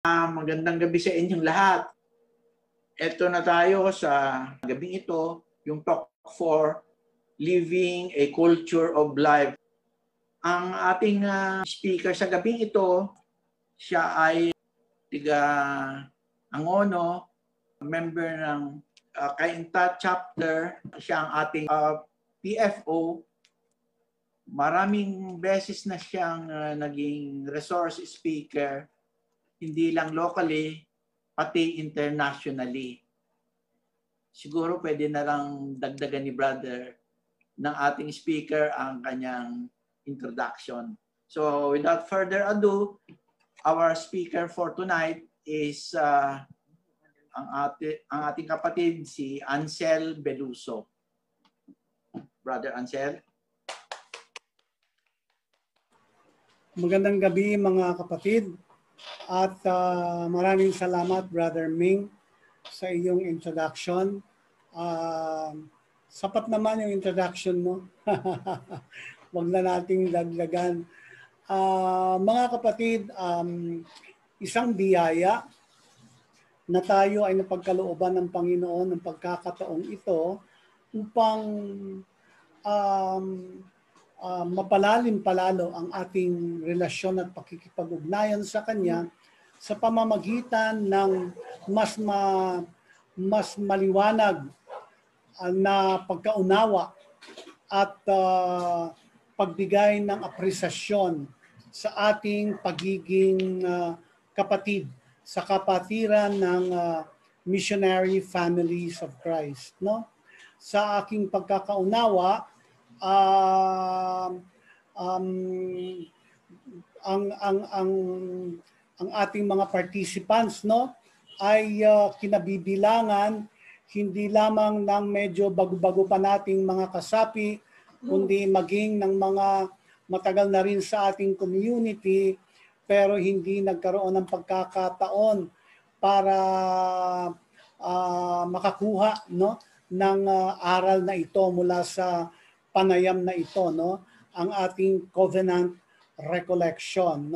Magandang gabi sa inyong lahat. Ito na tayo sa gabing ito, yung talk for living a culture of life. Ang ating speaker sa gabing ito, siya ay Angono, member ng Cainta chapter. Siya ang ating PFO. Maraming beses na siyang naging resource speaker, hindi lang locally, pati internationally. Siguro pwede na lang dagdagan ni brother ng ating speaker ang kanyang introduction. So without further ado, our speaker for tonight is ang ating kapatid, si Ansel Beluso. Brother Ansel. Magandang gabi mga kapatid. At maraming salamat, Brother Ming, sa iyong introduction. Sapat naman yung introduction mo. Huwag na nating dagdagan. Mga kapatid, isang biyaya na tayo ay napagkalooban ng Panginoon ng pagkakataong ito upang mapalalim palalo ang ating relasyon at pakikipag-ugnayan sa Kanya sa pamamagitan ng mas maliwanag na pagkaunawa at pagbigay ng apresiasyon sa ating pagiging kapatid sa kapatiran ng Missionary Families of Christ. No? Sa aking pagkakaunawa, ang ating mga participants ay kinabibilangan hindi lamang ng medyo bago-bago pa nating mga kasapi, kundi maging ng mga matagal na rin sa ating community pero hindi nagkaroon ng pagkakataon para makakuha ng aral na ito mula sa panayam na ito, ang ating covenant recollection.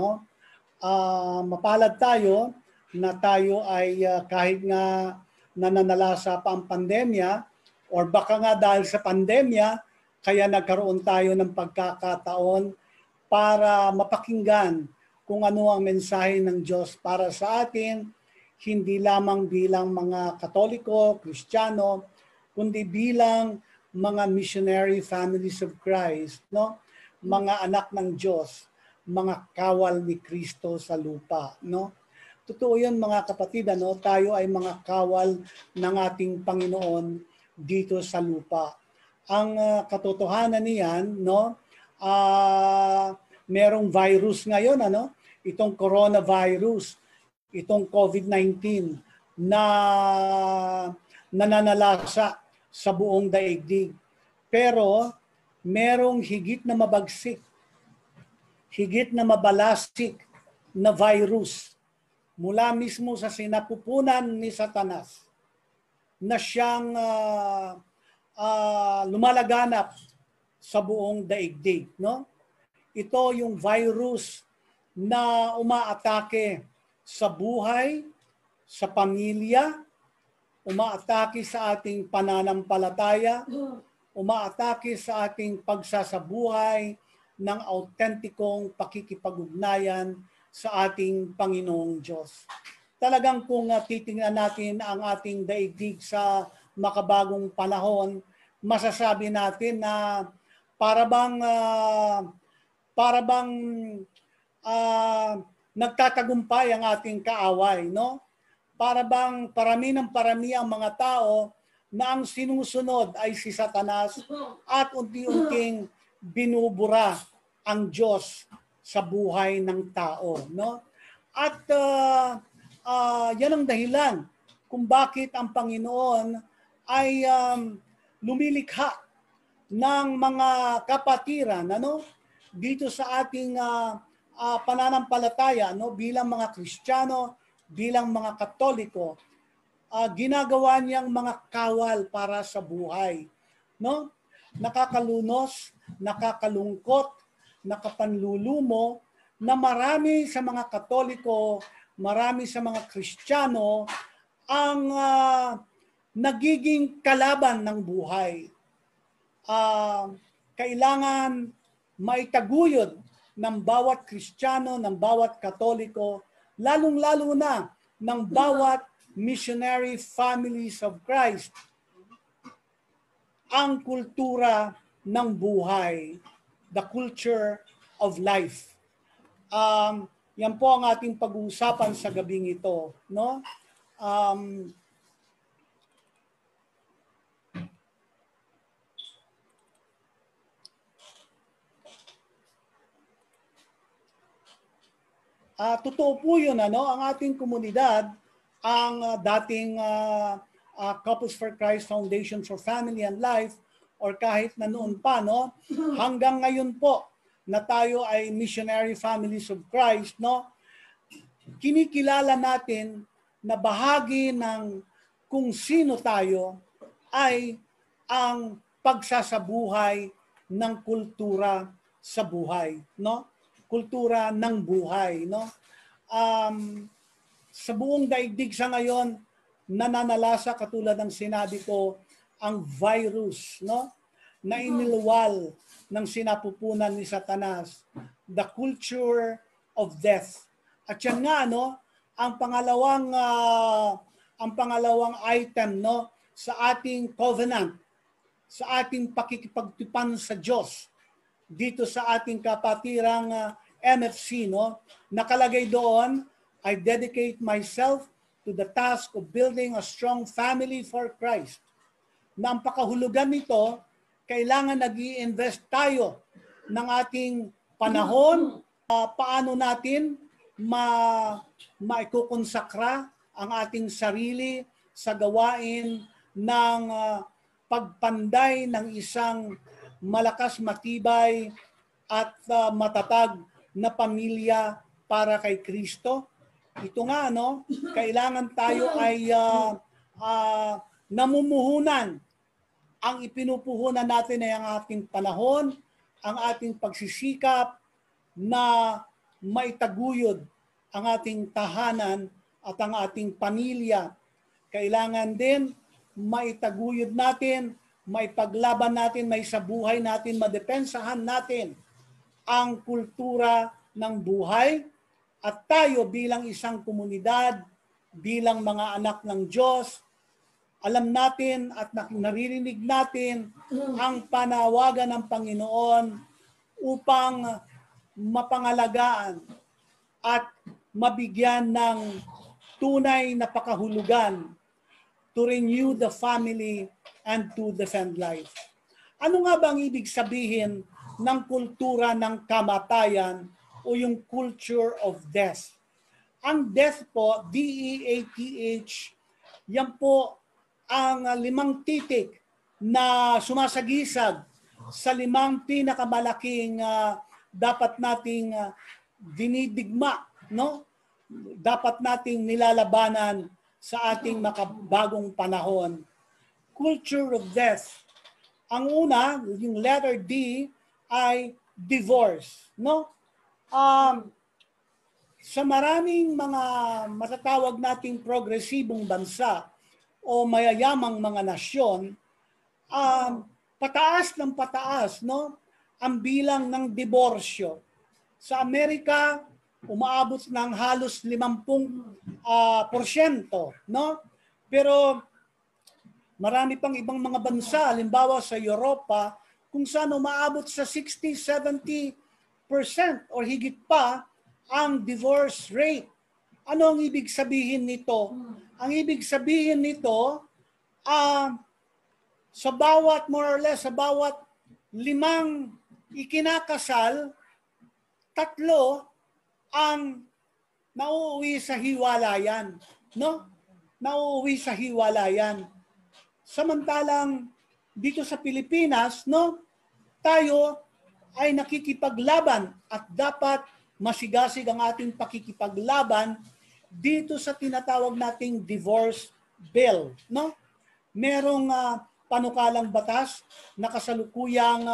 Mapalad tayo na tayo ay kahit nga nananalasa pa ang pandemya or baka nga dahil sa pandemya, kaya nagkaroon tayo ng pagkakataon para mapakinggan kung ano ang mensahe ng Diyos para sa atin, hindi lamang bilang mga Katoliko, Kristiyano, kundi bilang mga missionary families of Christ, mga anak ng Diyos, mga kawal ni Kristo sa lupa. Totoo yun mga kapatid, tayo ay mga kawal ng ating Panginoon dito sa lupa. Ang katotohanan niyan, merong virus ngayon, itong coronavirus, itong COVID-19 na nananalasa sa buong daigdig. Pero merong higit na mabagsik, higit na mabalastik na virus mula mismo sa sinapupunan ni Satanas na siyang lumalaganap sa buong daigdig. Ito yung virus na umaatake sa buhay, sa pamilya, umaatake sa ating pananampalataya, umaatake sa ating pagsasabuhay ng autentikong pakikipag-ugnayan sa ating Panginoong Diyos. Talagang kung titingnan natin ang ating daigdig sa makabagong panahon, masasabi natin na para bang nagtatagumpay ang ating kaaway, Para bang parami ang mga tao na ang sinusunod ay si Satanas at unti-unting binubura ang Diyos sa buhay ng tao. At yan ang dahilan kung bakit ang Panginoon ay lumilikha ng mga kapatiran dito sa ating pananampalataya bilang mga Kristiyano, bilang mga Katoliko, ginagawa niyang mga kawal para sa buhay. Nakakalunos, nakakalungkot, nakapanlulumo na marami sa mga Katoliko marami sa mga Kristiyano ang nagiging kalaban ng buhay. Kailangan maitaguyod ng bawat Kristiyano, ng bawat Katoliko, lalong-lalo na ng bawat missionary families of Christ, ang kultura ng buhay, the culture of life. Yan po ang ating pag-uusapan sa gabing ito, no? Totoo po yun, ang ating komunidad, ang dating Couples for Christ Foundation for Family and Life, or kahit na noon pa, hanggang ngayon po na tayo ay Missionary Families of Christ, kinikilala natin na bahagi ng kung sino tayo ay ang pagsasabuhay ng kultura sa buhay, kultura ng buhay, sa buong daigdig sa ngayon nananalasa, katulad ng sinabi ko, ang virus, na iniluwal ng sinapupunan ni Satanas, the culture of death. At yan nga, ang pangalawang item, sa ating covenant, sa ating pakikipagtipan sa Diyos, dito sa ating kapatirang MFC, nakalagay doon, I dedicate myself to the task of building a strong family for Christ. Na ang pakahulugan nito, kailangan nag-i-invest tayo ng ating panahon, paano natin maikukonsakra ang ating sarili sa gawain ng pagpanday ng isang malakas, matibay at matatag na pamilya para kay Kristo. Ito nga, kailangan tayo ay namumuhunan. Ang ipinupuhunan natin ay ang ating panahon, ang ating pagsisikap na maitaguyod ang ating tahanan at ang ating pamilya. Kailangan din maitaguyod natin, maipaglaban natin, maisabuhay natin, madepensahan natin ang kultura ng buhay. At tayo bilang isang komunidad, bilang mga anak ng Diyos, alam natin at naririnig natin ang panawagan ng Panginoon upang mapangalagaan at mabigyan ng tunay na pakahulugan to renew the family and to defend life. Ano nga ba ang ibig sabihin ng kultura ng kamatayan o yung culture of death? Ang death po, D-E-A-T-H, yan po ang 5 titik na sumasagisag sa 5 pinakamalaking dapat nating dinidigma, dapat nating nilalabanan sa ating makabagong panahon. Culture of death. Ang una, yung letter D, ay divorce, sa maraming mga matatawag nating progresibong bansa o mayayamang mga nasyon, pataas ng pataas, ang bilang ng diborsyo. Sa Amerika, umaabot ng halos 50%, Pero marami pang ibang mga bansa, halimbawa sa Europa, kung saan umaabot sa 60-70% or higit pa ang divorce rate. Ano ang ibig sabihin nito? Ang ibig sabihin nito, sa bawat, more or less, sa bawat 5 ikinakasal, 3 ang nauuwi sa hiwalayan. Nauuwi sa hiwalayan. Samantalang dito sa Pilipinas, tayo ay nakikipaglaban at dapat masigasig ang ating pakikipaglaban dito sa tinatawag nating divorce bill. Merong panukalang batas na kasalukuyang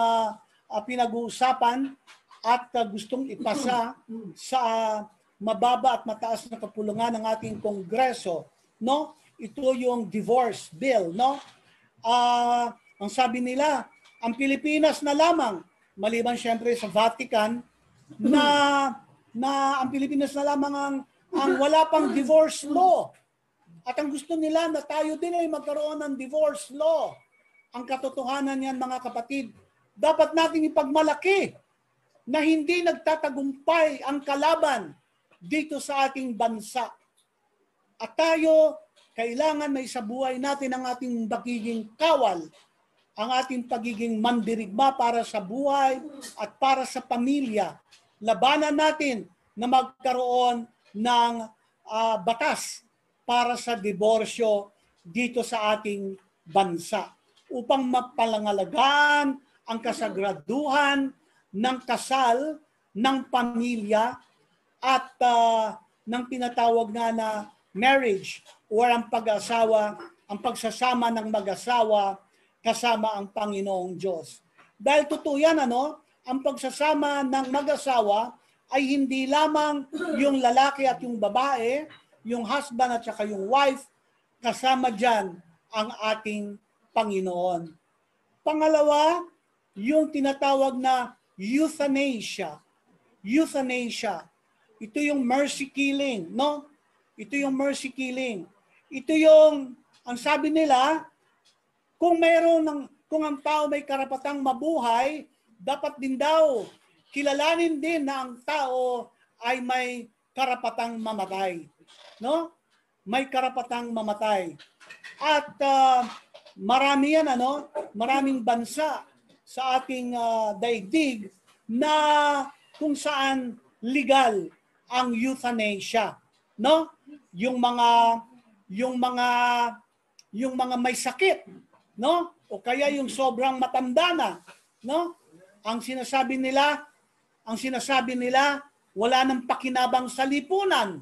pinag-uusapan at gustong ipasa sa mababa at mataas na kapulungan ng ating Kongreso, no? Ito yung divorce bill, no? Ang sabi nila, ang Pilipinas na lamang, maliban syempre sa Vatican, na ang Pilipinas na lamang ang wala pang divorce law. At ang gusto nila na tayo din ay magkaroon ng divorce law. Ang katotohanan yan, mga kapatid, dapat nating ipagmalaki na hindi nagtatagumpay ang kalaban dito sa ating bansa. At tayo, kailangan may sa buhay natin ang ating pagiging kawal, ang ating pagiging mandirigma para sa buhay at para sa pamilya. Labanan natin na magkaroon ng batas para sa diborsyo dito sa ating bansa upang mapalangalagaan ang kasagraduhan ng kasal, ng pamilya at ng tinatawag nga na marriage or ang pag-asawa, ang pagsasama ng mag-asawa kasama ang Panginoong Diyos. Dahil totoo yan, ang pagsasama ng mag-asawa ay hindi lamang yung lalaki at yung babae, yung husband at saka yung wife, kasama dyan ang ating Panginoon. Pangalawa, yung tinatawag na euthanasia. Euthanasia. Ito yung mercy killing, no? Ito yung mercy killing. Ito yung, ang sabi nila, kung ang tao may karapatang mabuhay, dapat din daw kilalanin din na ang tao ay may karapatang mamatay. No? May karapatang mamatay. At marami yan, maraming bansa sa ating daigdig na kung saan legal ang euthanasia, no? Yung mga may sakit, no? O kaya yung sobrang matanda na, no? Ang sinasabi nila wala nang pakinabang sa lipunan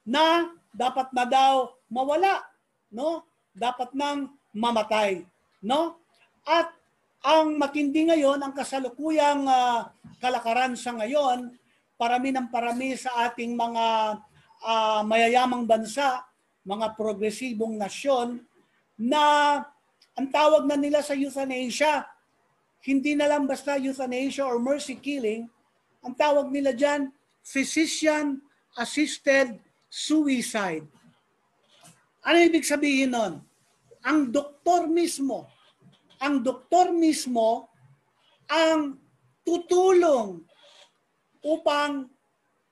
na dapat na daw mawala, no? Dapat nang mamatay, no? At ang matindi ngayon, ang kasalukuyang kalakaran sa ngayon, parami sa ating mga mayayamang bansa, mga progresibong nasyon, na ang tawag na nila sa euthanasia, hindi na lang basta euthanasia or mercy killing, ang tawag nila dyan, physician-assisted suicide. Ano ibig sabihin nun? Ang doktor mismo ang tutulong upang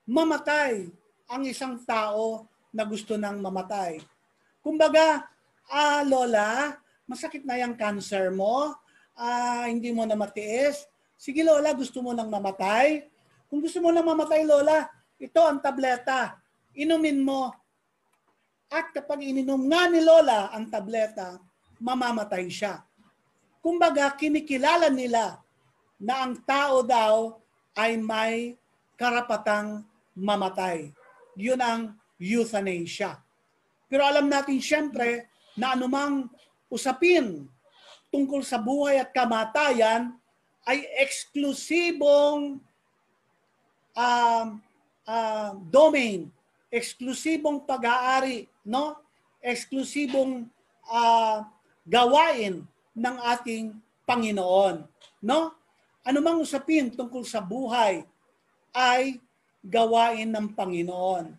mamatay ang isang tao na gusto nang mamatay. Kumbaga, Lola, masakit na yung cancer mo, hindi mo na matiis. Sige Lola, gusto mo nang mamatay? Kung gusto mo nang mamatay Lola, ito ang tableta. Inumin mo. At kapag ininom nga ni Lola ang tableta, mamamatay siya. Kumbaga, kinikilala nila na ang tao daw ay may karapatang mamatay. Yun ang euthanasia. Pero alam natin siyempre na anumang usapin tungkol sa buhay at kamatayan ay eksklusibong domain, eksklusibong pag-aari, no? Eksklusibong gawain ng ating Panginoon, no? Anumang usapin tungkol sa buhay ay gawain ng Panginoon.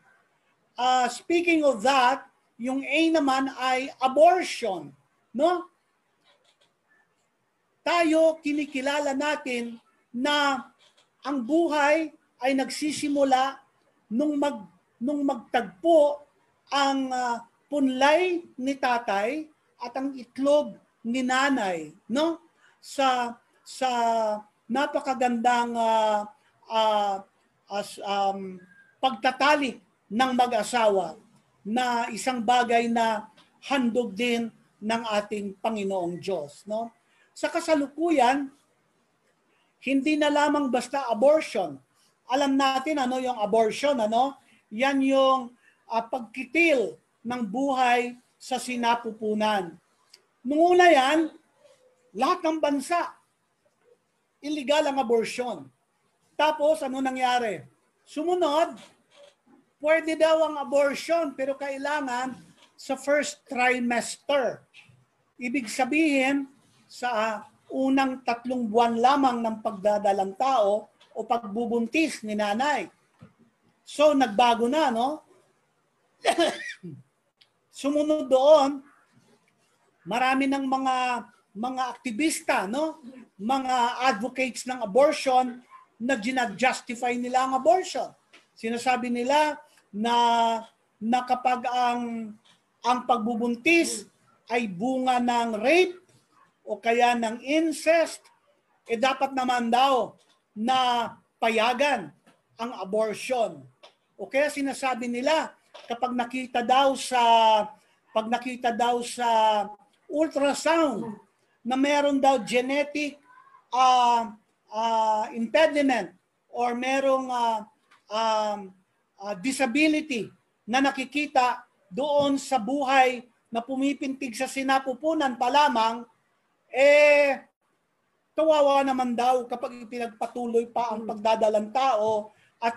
Speaking of that, yung A naman ay abortion, no? Tayo kinikilala natin na ang buhay ay nagsisimula nung magtagpo ang punlay ni tatay at ang itlog ni nanay, no? Sa napakagandang pagtatalik ng mag-asawa na isang bagay na handog din ng ating Panginoong Diyos, no? Sa kasalukuyan, hindi na lamang basta abortion. Alam natin ano yung abortion, ano? Yan yung pagkitil ng buhay sa sinapupunan. Nung una yan, lahat ng bansa, illegal ang abortion. Tapos, ano nangyari? Sumunod, pwede daw ang abortion pero kailangan sa first trimester. Ibig sabihin, sa unang 3 buwan lamang ng pagdadalang tao o pagbubuntis ni nanay. So, nagbago na, no? Sumunod doon, marami ng mga aktivista, no? Mga advocates ng abortion na ginajustify nila ang abortion. Sinasabi nila na kapag ang pagbubuntis ay bunga ng rape o kaya ng incest, dapat naman daw na payagan ang abortion. O kaya sinasabi nila, kapag nakita daw sa ultrasound na meron daw genetic impediment or merong disability na nakikita doon sa buhay na pumipintig sa sinapupunan pa lamang, kawawa naman daw kapag ipinagpatuloy pa ang pagdadalang tao at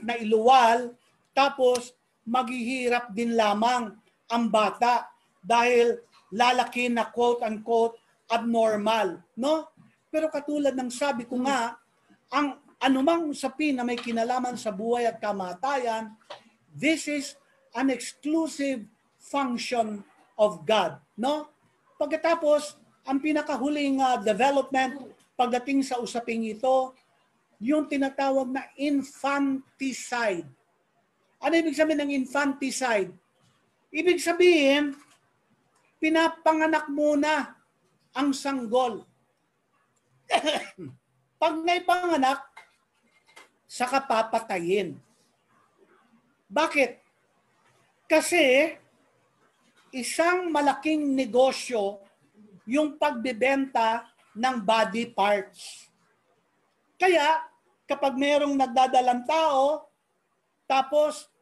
nailuwal, tapos maghihirap din lamang ang bata dahil lalaki na quote-unquote abnormal, no? Pero katulad ng sabi ko nga, ang anumang usapin na may kinalaman sa buhay at kamatayan, this is an exclusive function of God, no? Pagkatapos, ang pinakahuling development pagdating sa usaping ito, yung tinatawag na infanticide. Ano ibig sabihin ng infanticide? Ibig sabihin, pinapanganak muna ang sanggol. Pag naipanganak, saka papatayin. Bakit? Kasi isang malaking negosyo yung pagbebenta ng body parts. Kaya kapag mayroong nagdadalang tao, tapos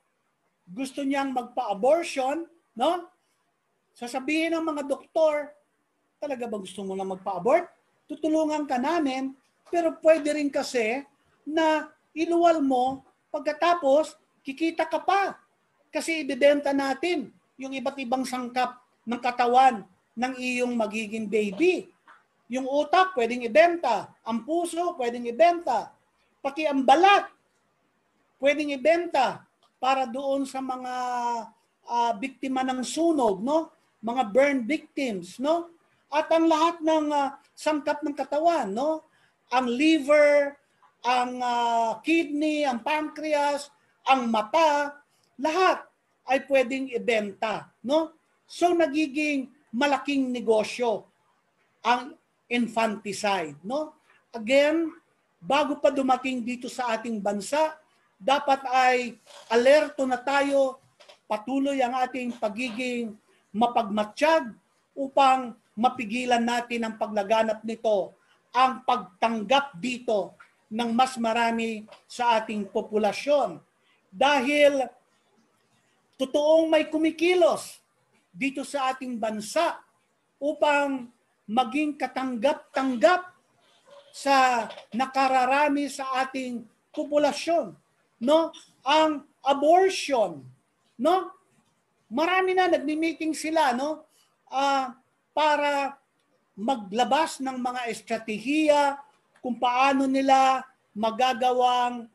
gusto niyang magpa-abortion, no? Sasabihin ng mga doktor, talaga ba gusto mo na magpa-abort? Tutulungan ka namin, pero pwede rin kasi na iluwal mo, pagkatapos kikita ka pa. Kasi ibebenta natin yung iba't ibang sangkap ng katawan ng iyong magiging baby. Yung utak, pwedeng ibenta. Ang puso, pwedeng ibenta. Pati ang balat, pwedeng ibenta para doon sa mga biktima ng sunog, no? Mga burn victims, no? At ang lahat ng sangkap ng katawan, no? Ang liver, ang kidney, ang pancreas, ang mata, lahat ay pwedeng ibenta, no? So nagiging malaking negosyo ang infanticide, no? Again, bago pa dumating dito sa ating bansa, dapat ay alerto na tayo, patuloy ang ating pagiging mapagmatsyag upang mapigilan natin ang paglaganap nito, ang pagtanggap dito ng mas marami sa ating populasyon. Dahil totoong may kumikilos dito sa ating bansa upang maging katanggap-tanggap sa nakararami sa ating populasyon, no? Ang abortion, no? Marami na nagmi-meeting sila, no? Para maglabas ng mga estratehiya kung paano nila magagawang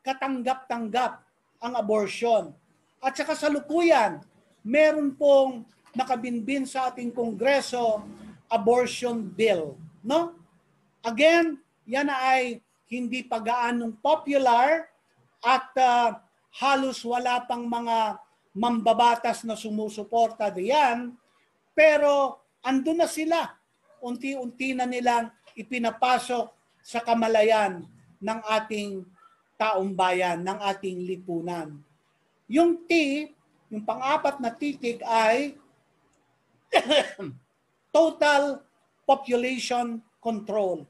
katanggap-tanggap ang abortion. At saka salukuyan, meron pong nakabinbin sa ating Kongreso abortion bill, no? Again, yan ay hindi pa gaanong popular at halos wala pang mga mambabatas na sumusuporta diyan, pero andun na sila. Unti-unti na nilang ipinapasok sa kamalayan ng ating taong bayan, ng ating lipunan. Yung T, yung pang-apat na titik ay total population control.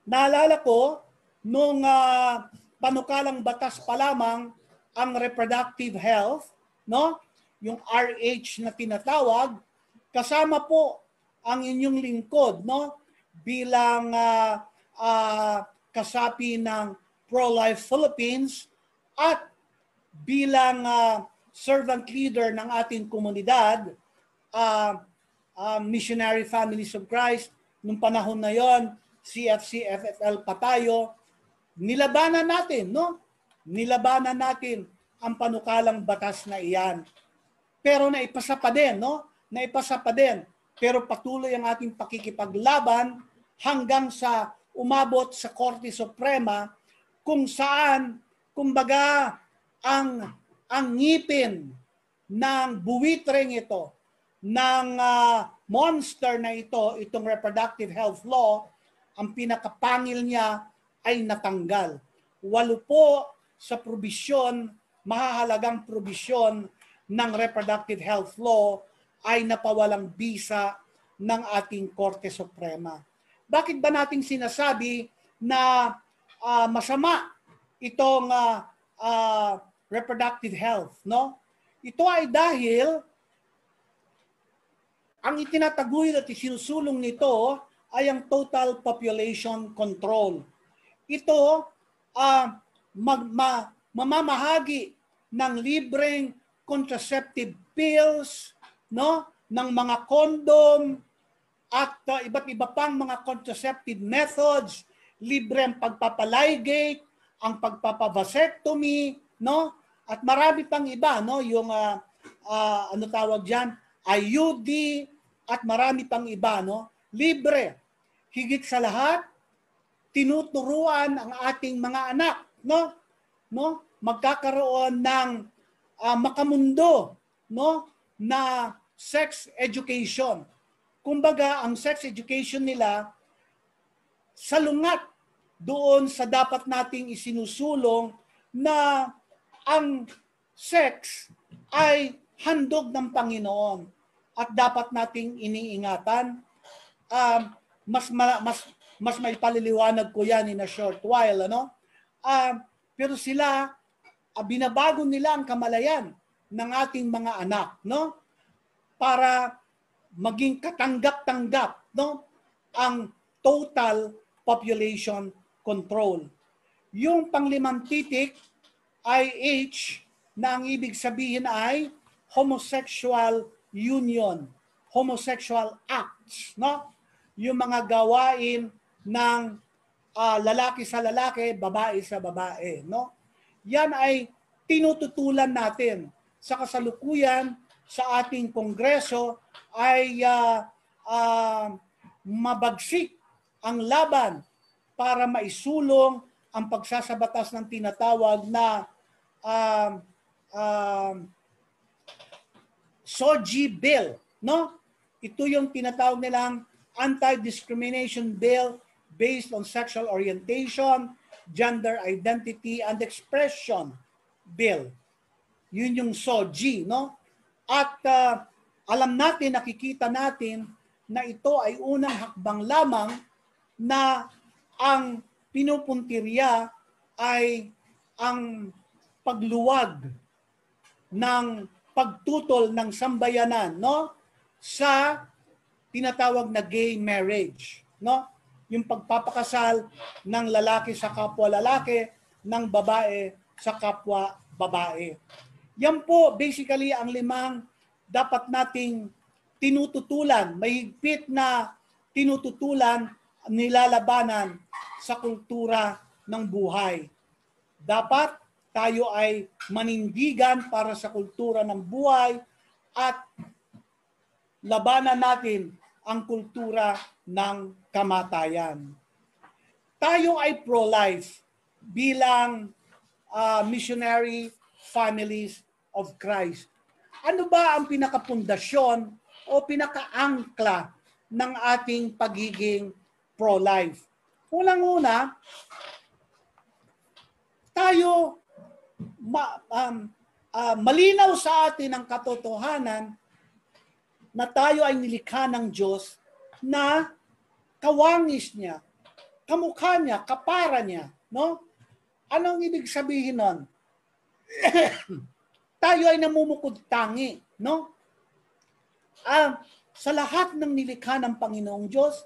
Naalala ko, nung panukalang batas pa lamang ang reproductive health, no? Yung RH na tinatawag, kasama po ang inyong lingkod, no? Bilang kasapi ng Pro-Life Philippines at bilang servant leader ng ating komunidad, Missionary Families of Christ, nung panahon na yon, CFC, FFL pa tayo, nilabanan natin, no? Nilabanan natin ang panukalang batas na iyan. Pero naipasa pa din, no? Naipasa pa din. Pero patuloy ang ating pakikipaglaban hanggang sa umabot sa Korte Suprema kung saan, kumbaga, ang ngipin ng buwitreng ito, ng monster na ito, itong reproductive health law, ang pinakapangil niya ay natanggal. 8 po sa probisyon, mahahalagang probisyon ng reproductive health law ay napawalang bisa ng ating Korte Suprema. Bakit ba nating sinasabi na masama itong reproductive health, no? Ito ay dahil ang itinataguyod at isinusulong nito ay ang total population control. Ito mamamahagi ng libreng contraceptive pills, no, ng mga condom at iba't iba pang mga contraceptive methods, libre ang pagpapaligate, ang pagpapavasectomy, no, at marami pang iba, no, yung ano tawag diyan, IUD at marami pang iba, no, libre. Higit sa lahat, tinuturuan ang ating mga anak, no, magkakaroon ng makamundo, no, na sex education. Kumbaga, ang sex education nila salungat doon sa dapat nating isinusulong na ang sex ay handog ng Panginoon at dapat nating iniingatan. Mas may paliliwanag ko yan in a short while, ano? Pero sila, binabago nila ang kamalayan ng ating mga anak, no? Para maging katanggap-tanggap, no, ang total population control. Yung panglimang titik ay H, na ang ibig sabihin ay homosexual union, homosexual acts, no? Yung mga gawain ng lalaki sa lalaki, babae sa babae, no? Yan ay tinututulan natin sa kasalukuyan sa ating kongreso ay mabagsik ang laban para maisulong ang pagsasabatas ng tinatawag na SOGI bill, no? Ito yung tinatawag nilang Anti-Discrimination Bill based on sexual orientation, gender identity, and expression bill. Yun yung SOGI, no? At alam natin, nakikita natin na ito ay unang hakbang lamang na ang pinupuntirya ay ang pagluwag ng pagtutol ng sambayanan, no, sa tinatawag na gay marriage, no? Yung pagpapakasal ng lalaki sa kapwa lalaki, ng babae sa kapwa babae. Yan po basically ang 5 dapat nating tinututulan, mahigpit na tinututulan, nilalabanan sa kultura ng buhay. Dapat tayo ay manindigan para sa kultura ng buhay at labanan natin ang kultura ng kamatayan. Tayo ay pro-life bilang Missionary Families of Christ. Ano ba ang pinakapundasyon o pinakaangkla ng ating pagiging pro-life? Unang-una, tayo malinaw sa atin ang katotohanan na tayo ay nilikha ng Diyos na kawangis niya, kamukha niya, kapara niya, no? Anong ibig sabihin nun? Tayo ay namumukod tangi, no? Sa lahat ng nilikha ng Panginoong Diyos,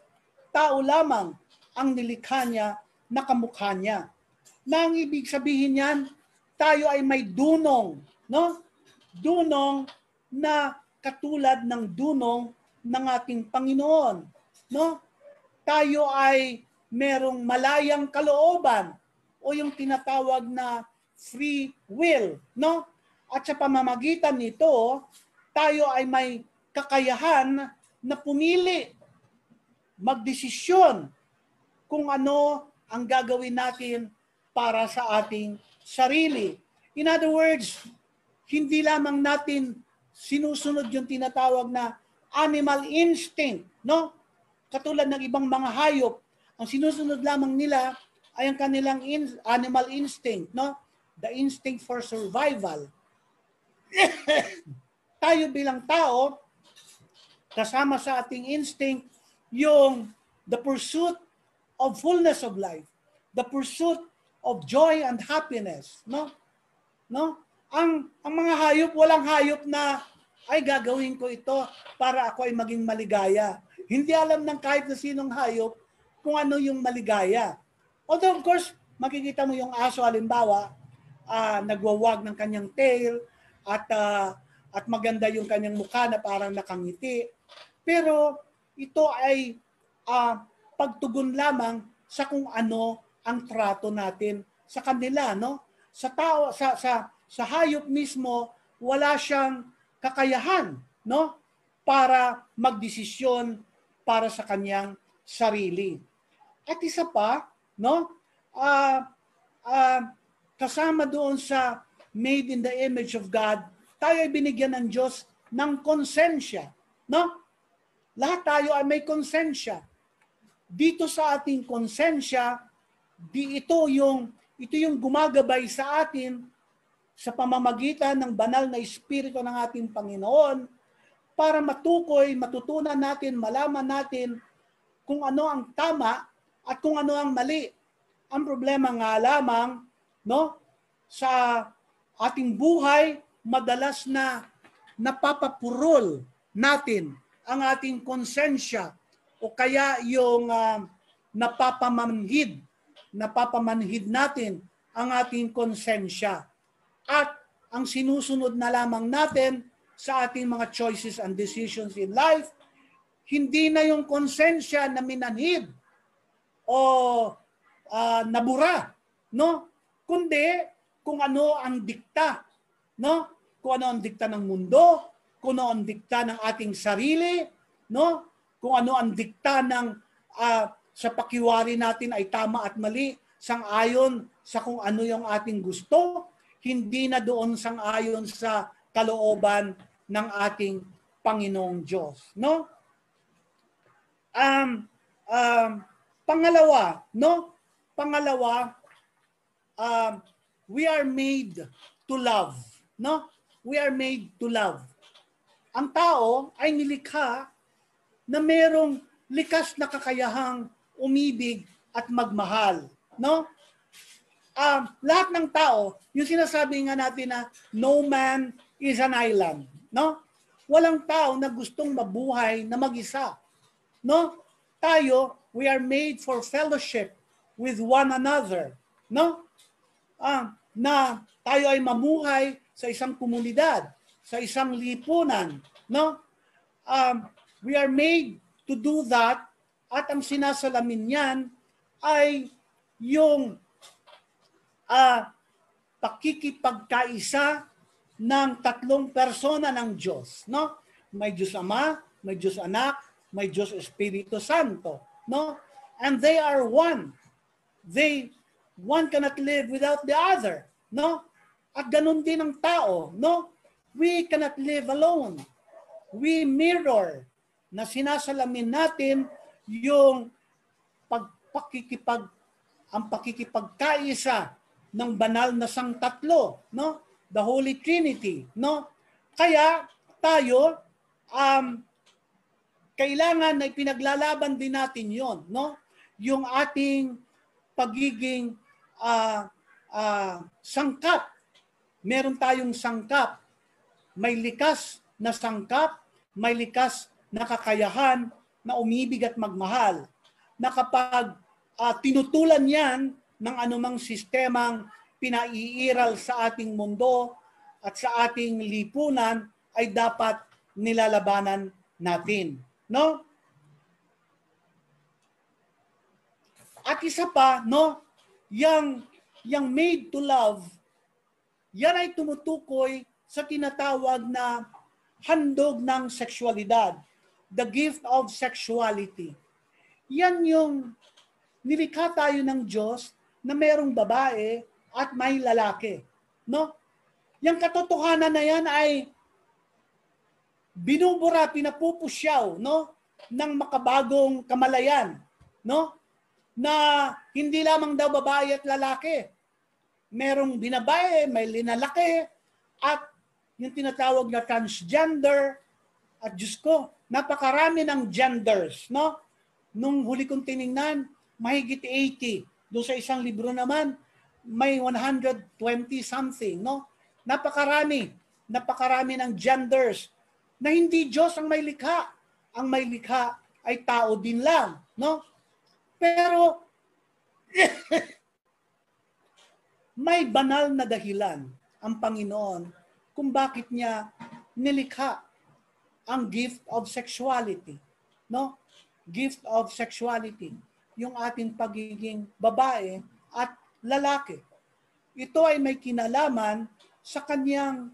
tao lamang ang nilikha niya na kamukha niya. Na ang ibig sabihin niyan, tayo ay may dunong, no? Dunong na katulad ng dunong ng ating Panginoon, no? Tayo ay merong malayang kalooban o yung tinatawag na free will, no? At sa pamamagitan nito, tayo ay may kakayahan na pumili, magdesisyon kung ano ang gagawin natin para sa ating sarili. In other words, hindi lamang natin sinusunod yung tinatawag na animal instinct, no? Katulad ng ibang mga hayop, ang sinusunod lamang nila ay ang kanilang animal instinct, no? The instinct for survival. Tayo bilang tao, kasama sa ating instinct, yung the pursuit of fullness of life, the pursuit of joy and happiness, no? No? Ang mga hayop, walang hayop na ay gagawin ko ito para ako ay maging maligaya. Hindi alam ng kahit na sinong hayop kung ano yung maligaya. Although of course, makikita mo yung aso halimbawa, nagwawag ng kanyang tail at maganda yung kanyang mukha na parang nakangiti. Pero ito ay pagtugon lamang sa kung ano ang trato natin sa kanila, no? Sa tao, sa hayop mismo, wala siyang kakayahan, no? Para magdesisyon para sa kanyang sarili. At isa pa, no? Kasama doon sa made in the image of God, tayo ay binigyan ng Diyos ng konsensya, no? Lahat tayo ay may konsensya. Dito sa ating konsensya, ito yung gumagabay sa atin sa pamamagitan ng banal na Espiritu ng ating Panginoon para matutunan natin, malaman natin kung ano ang tama at kung ano ang mali. Ang problema nga lamang, no, sa ating buhay, madalas na napapapurol natin ang ating konsensya o kaya yung napapamanhid natin ang ating konsensya. At ang sinusunod na lamang natin sa ating mga choices and decisions in life, hindi na yung konsensya na minanhid o nabura, no? Kundi kung ano ang dikta, no? Kung ano ang dikta ng mundo, kung ano ang dikta ng ating sarili, no? Kung ano ang dikta ng sa pakiwari natin ay tama at mali, sang-ayon sa kung ano yung ating gusto, hindi na doon sang-ayon sa kalooban ng ating Panginoong Diyos, no? Pangalawa, no? We are made to love, no? We are made to love. Ang tao ay nilikha na merong likas na kakayahang umibig at magmahal, no? Lahat ng tao, yung sinasabi nga natin na no man is an island, no? Walang tao na gustong mabuhay na mag-isa, no? Tayo, we are made for fellowship with one another, no? Na tayo ay mamuhay sa isang komunidad, sa isang lipunan, no? We are made to do that, at ang sinasalamin niyan ay yung pakikipagkaisa ng tatlong persona ng Diyos, no? May Diyos Ama, may Diyos Anak, may Diyos Espiritu Santo, no? And they are one. One cannot live without the other, no? At ganun din ang tao, no? We cannot live alone. We mirror na sinasalamin natin yung pakikipagkaisa ng banal na sangtatlo, no? The Holy Trinity, no? Kaya tayo kailangan na ipinaglalaban din natin 'yon, no? Yung ating pagiging sangkap. Meron tayong sangkap. May likas na sangkap, may likas na kakayahan na umibig at magmahal. Na kapag tinutulan yan ng anumang sistemang pinaiiral sa ating mundo at sa ating lipunan ay dapat nilalabanan natin. No? At isa pa, no, yung made to love, yan ay tumutukoy sa tinatawag na handog ng sexualidad, the gift of sexuality. Yan yung nilikha tayo ng Diyos na mayroong babae at may lalaki. No? Yung katotohanan na yan ay binubura, pinapupusyaw, no, ng makabagong kamalayan, no? Na hindi lamang daw babae at lalaki. Merong binabae, may linalaki, at yung tinatawag na transgender. At Diyos ko, napakarami ng genders, no? Nung huli kong tiningnan, mahigit 80. Doon sa isang libro naman, may 120 something, no? Napakarami ng genders na hindi Diyos ang may likha. Ang may likha ay tao din lang, no? Pero may banal na dahilan ang Panginoon kung bakit niya nilikha ang gift of sexuality, no? Gift of sexuality, yung ating pagiging babae at lalaki. Ito ay may kinalaman sa kanyang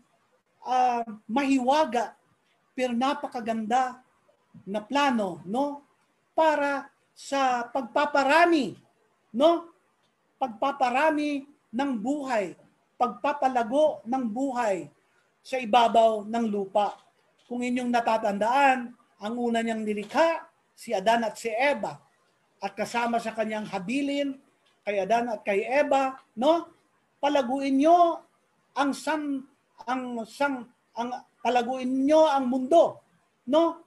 mahiwaga pero napakaganda na plano, no? Para sa pagpaparami, no? Pagpaparami ng buhay, pagpapalago ng buhay sa ibabaw ng lupa. Kung inyong natatandaan, ang una niyang nilikha, si Adan at si Eva, at kasama sa kanyang habilin kay Adan at kay Eva, no? Palaguin niyo palaguin niyo ang mundo, no?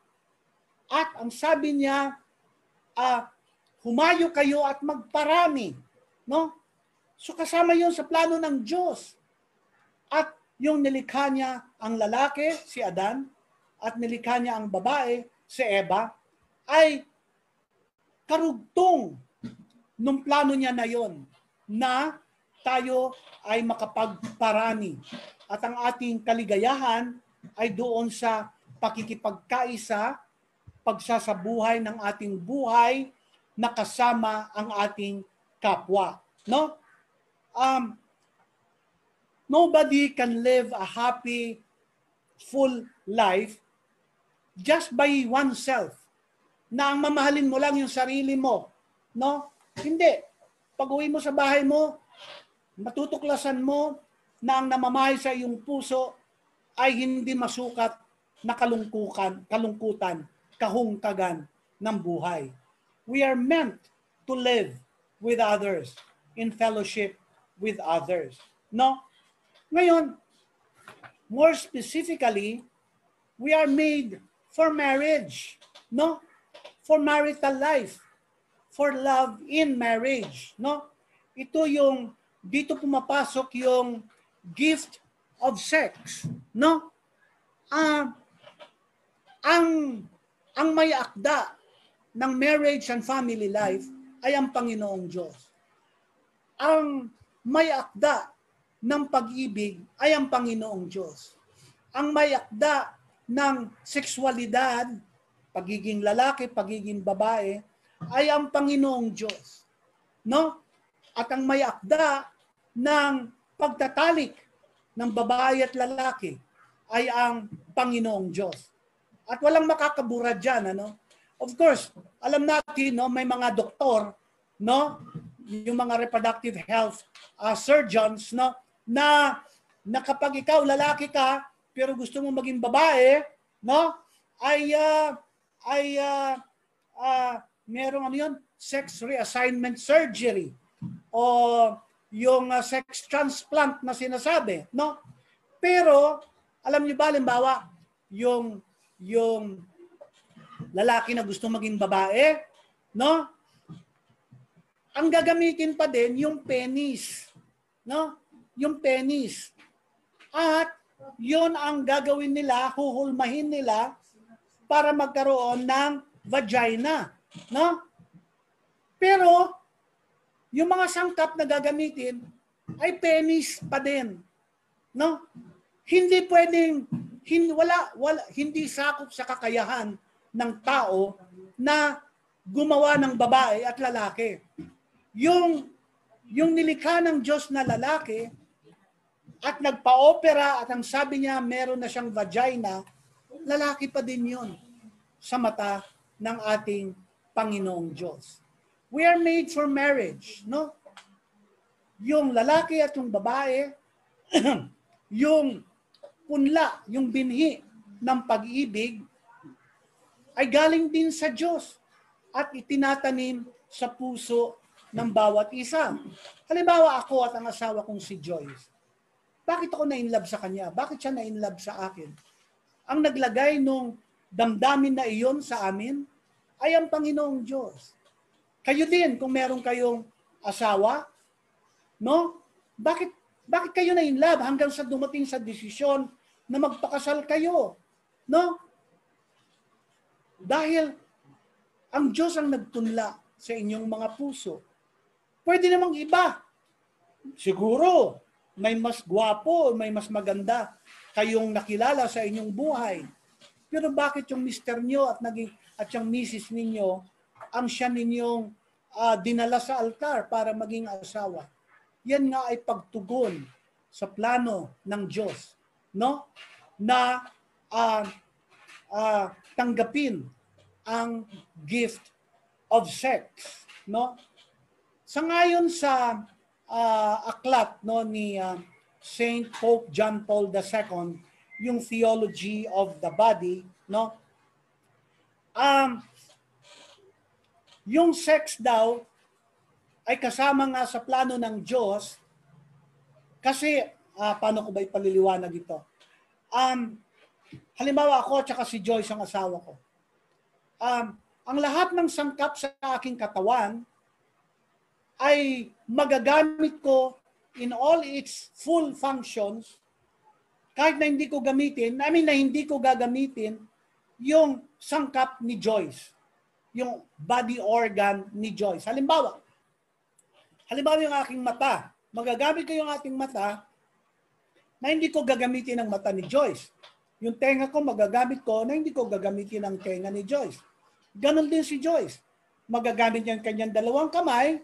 At ang sabi niya, humayo kayo at magparami, no? So kasama 'yon sa plano ng Diyos. At yung nilikha niya ang lalaki, si Adan, at nilikha niya ang babae, si Eva, ay karugtong nung plano niya na 'yon, na tayo ay makapagparami. At ang ating kaligayahan ay doon sa pakikipagkaisa, pagsasabuhay ng ating buhay na kasama ang ating kapwa. No? Nobody can live a happy, full life just by oneself. Na ang mamahalin mo lang yung sarili mo. No? Hindi. Pag-uwi mo sa bahay mo, matutuklasan mo na ang namamahay sa iyong puso ay hindi masukat na kalungkutan, kahungkagan ng buhay. We are meant to live with others, in fellowship with others. No? Ngayon, more specifically, we are made for marriage. No? For marital life. For love in marriage. No? Ito yung, dito pumapasok yung gift of sex. No? Ang may akda ng marriage and family life ay ang Panginoong Diyos. Ang may akda ng pag-ibig ay ang Panginoong Diyos. Ang may akda ng sexualidad, pagiging lalaki, pagiging babae, ay ang Panginoong Diyos. No? At ang may akda ng pagtatalik ng babae at lalaki ay ang Panginoong Diyos. At walang makakabura dyan, ano? Of course, alam natin, no, may mga doktor, no, yung mga reproductive health surgeons, no, na kapag ikaw lalaki ka pero gusto mo maging babae, no, ay merong ano yun, sex reassignment surgery o yung sex transplant na sinasabi, no? Pero alam niyo ba, halimbawa, yung lalaki na gusto maging babae, no? Ang gagamitin pa din yung penis, no? Yung penis. At yun ang gagawin nila, huhulmahin nila para magkaroon ng vagina, no? Pero yung mga sangkap na gagamitin ay penis pa din. No? Hindi pwedeng hindi sakop sa kakayahan ng tao na gumawa ng babae at lalaki. Yung nilikha ng Diyos na lalaki at nagpa-opera at ang sabi niya meron na siyang vagina, lalaki pa din yun sa mata ng ating Panginoong Diyos. We are made for marriage, no? Yung lalaki at yung babae, yung punla, yung binhi ng pag-ibig ay galing din sa Diyos at itinatanim sa puso ng bawat isa. Halimbawa ako at ang asawa kong si Joyce. Bakit ako na-inlove sa kanya? Bakit siya na-inlove sa akin? Ang naglagay nung damdamin na iyon sa amin ay ang Panginoong Diyos. Kayo din, kung meron kayong asawa, no? Bakit kayo na-inlove hanggang sa dumating sa desisyon na magpakasal kayo? No? Dahil ang Diyos ang nagtunla sa inyong mga puso. Pwede namang iba. Siguro, may mas gwapo, may mas maganda kayong nakilala sa inyong buhay. Pero bakit yung mister nyo at yung misis ninyo ang siya ninyong dinala sa altar para maging asawa? Yan nga ay pagtugon sa plano ng Diyos, no? Na tanggapin ang gift of sex, no? Sangayon sa aklat no ni Saint Pope John Paul II, yung Theology of the Body, no? Yung sex daw ay kasama nga sa plano ng Diyos kasi paano ko ba ipaliliwanag ito? Halimbawa ako at si Joyce ang asawa ko. Ang lahat ng sangkap sa aking katawan ay magagamit ko in all its full functions kahit na hindi ko gamitin, na hindi ko gagamitin yung sangkap ni Joyce, yung body organ ni Joyce. Halimbawa yung aking mata, magagamit ko yung aking mata na hindi ko gagamitin ang mata ni Joyce. Yung tenga ko magagamit ko na hindi ko gagamitin ang tenga ni Joyce. Ganon din si Joyce. Magagamit niya ang kanyang dalawang kamay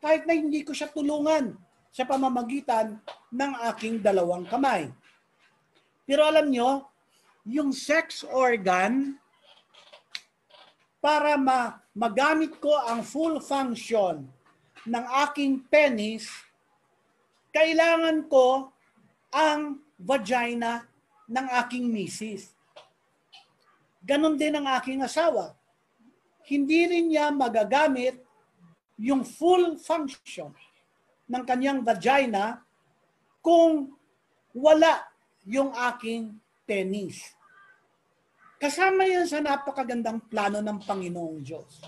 kahit na hindi ko siya tulungan sa pamamagitan ng aking dalawang kamay. Pero alam nyo, yung sex organ, para magamit ko ang full function ng aking penis, kailangan ko ang vagina ng aking misis. Ganon din ang aking asawa. Hindi rin niya magagamit yung full function ng kanyang vagina kung wala yung aking penis. Kasama yan sa napakagandang plano ng Panginoong Diyos.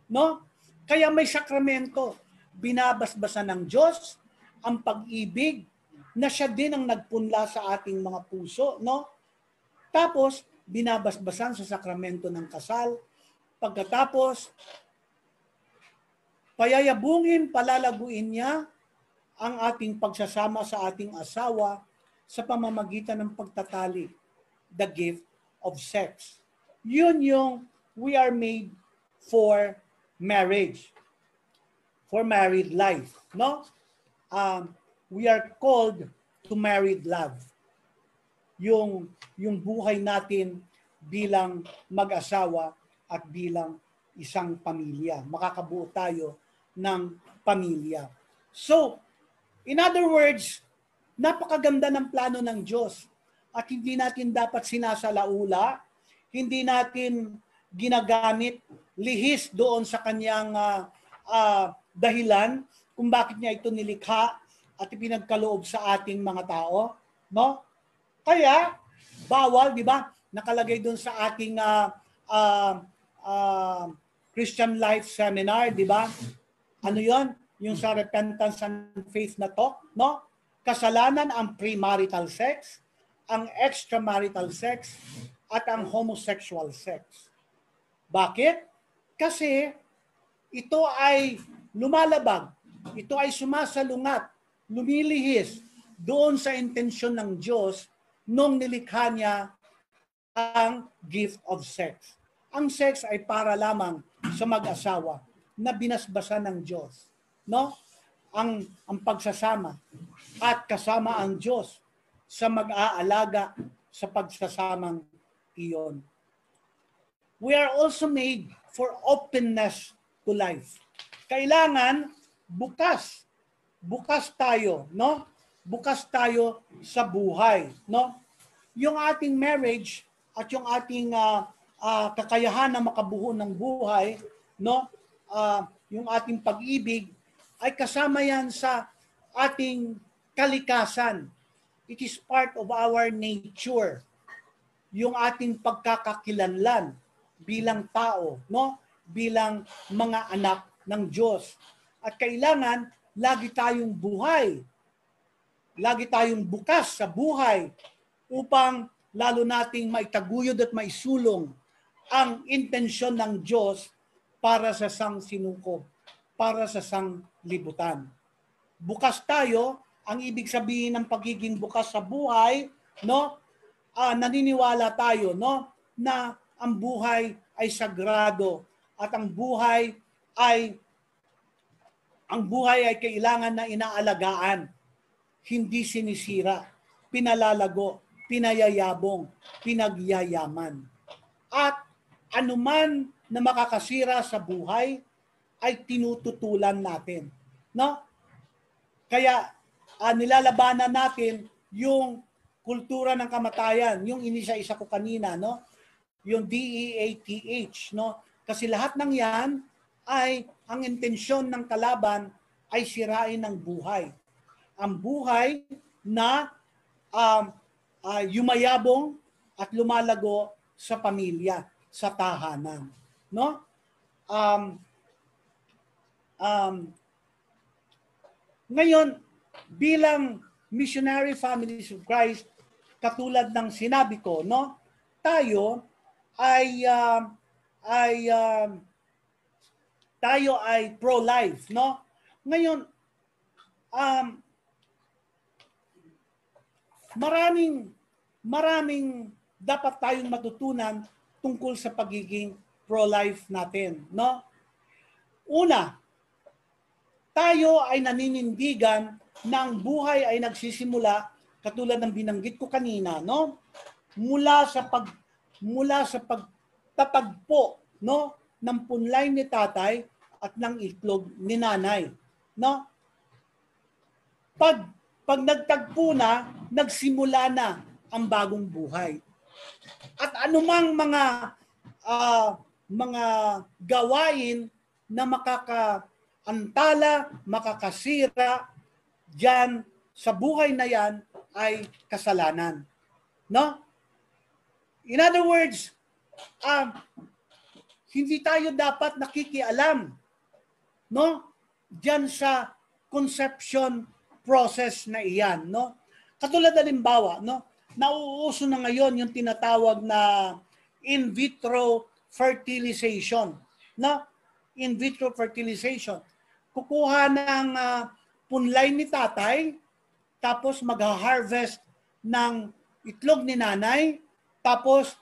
No? Kaya may sakramento. Binabasbasan ng Diyos ang pag-ibig na siya din ang nagpunla sa ating mga puso. No? Tapos, binabasbasan sa sakramento ng kasal. Pagkatapos, payayabungin, palalaguin niya ang ating pagsasama sa ating asawa sa pamamagitan ng pagtatali, the gift of sex. Yun yung we are made for marriage, for married life. No? We are called to married love. Yung buhay natin bilang mag-asawa at bilang isang pamilya. Makakabuo tayo ng pamilya. So, in other words, napakaganda ng plano ng Diyos at hindi natin dapat sinasalaula, hindi natin ginagamit lihis doon sa kanyang dahilan kung bakit niya ito nilikha at ipinagkaloob sa ating mga tao, no? Kaya bawal, di ba? Nakalagay doon sa ating Christian Life Seminar, di ba? Ano 'yon? Yung sa repentance and faith na talk, no? Kasalanan ang premarital sex, ang extramarital sex, at ang homosexual sex. Bakit? Kasi ito ay lumalabag, ito ay sumasalungat lumilihis doon sa intensyon ng Diyos nung nilikha niya ang gift of sex. Ang sex ay para lamang sa mag-asawa na binasbasan ng Diyos. No? Ang pagsasama at kasama ang Diyos sa mag-aalaga sa pagsasamang iyon. We are also made for openness to life. Kailangan bukas. Bukas tayo, no? Bukas tayo sa buhay, no? Yung ating marriage at yung ating kakayahan na makabuo ng buhay, no? Yung ating pag-ibig ay kasama yan sa ating kalikasan. It is part of our nature. Yung ating pagkakakilanlan bilang tao, no? Bilang mga anak ng Diyos. At kailangan lagi tayong buhay. Lagi tayong bukas sa buhay upang lalo nating maitaguyod at maisulong ang intensyon ng Diyos para sa sangsinukob, para sa sanglibutan. Bukas tayo, ang ibig sabihin ng pagiging bukas sa buhay, no? Naniniwala tayo, no, na ang buhay ay sagrado at ang buhay ay kailangan na inaalagaan, hindi sinisira, pinalalago, pinayayabong, pinagyayaman. At anuman na makakasira sa buhay ay tinututulan natin, no? Kaya nilalabanan natin yung kultura ng kamatayan, yung inisa-isa ko kanina, no? Yung DEATH, no? Kasi lahat ng 'yan ay ang intensyon ng kalaban ay sirain ang buhay. Ang buhay na yumayabong at lumalago sa pamilya, sa tahanan, no? Ngayon, bilang missionary families of Christ, katulad ng sinabi ko, no? Tayo ay pro-life, no? Ngayon, maraming dapat tayong matutunan tungkol sa pagiging pro-life natin, no? Una, tayo ay naninindigan na ang buhay ay nagsisimula katulad ng binanggit ko kanina, no? Mula sa pagtatagpo, no, ng punlay ni tatay at ng itlog ni nanay, no? Pag nagtagpo na, nagsimula na ang bagong buhay. At anumang mga gawain na makakaantala, makakasira diyan sa buhay na yan ay kasalanan. No? In other words, hindi tayo dapat nakikialam, no? Diyan sa conception process na iyan, no? Katulad halimbawa, no? Nauuso na ngayon yung tinatawag na in vitro fertilization, no? In vitro fertilization. Kukuha ng punlay ni tatay, tapos mag-harvest ng itlog ni nanay, tapos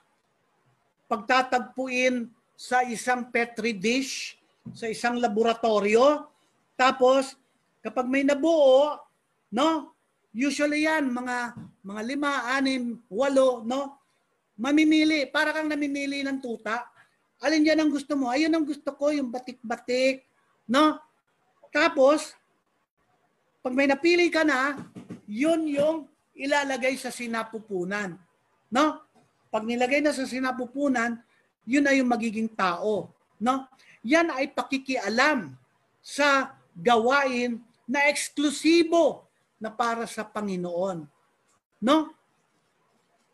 pagtatagpuin sa isang petri dish, sa isang laboratorio, tapos kapag may nabuo, no? Usually yan, mga 5, 6, 8, no? Mamimili, para kang namimili ng tuta. Alin dyan ang gusto mo? Ayun ang gusto ko, yung batik-batik, no? Tapos, pag may napili ka na, yun yung ilalagay sa sinapupunan, no? Pag nilagay na sa sinapupunan, yun ay yung magiging tao, no? Yan ay pakikialam sa gawain na eksklusibo na para sa Panginoon, no?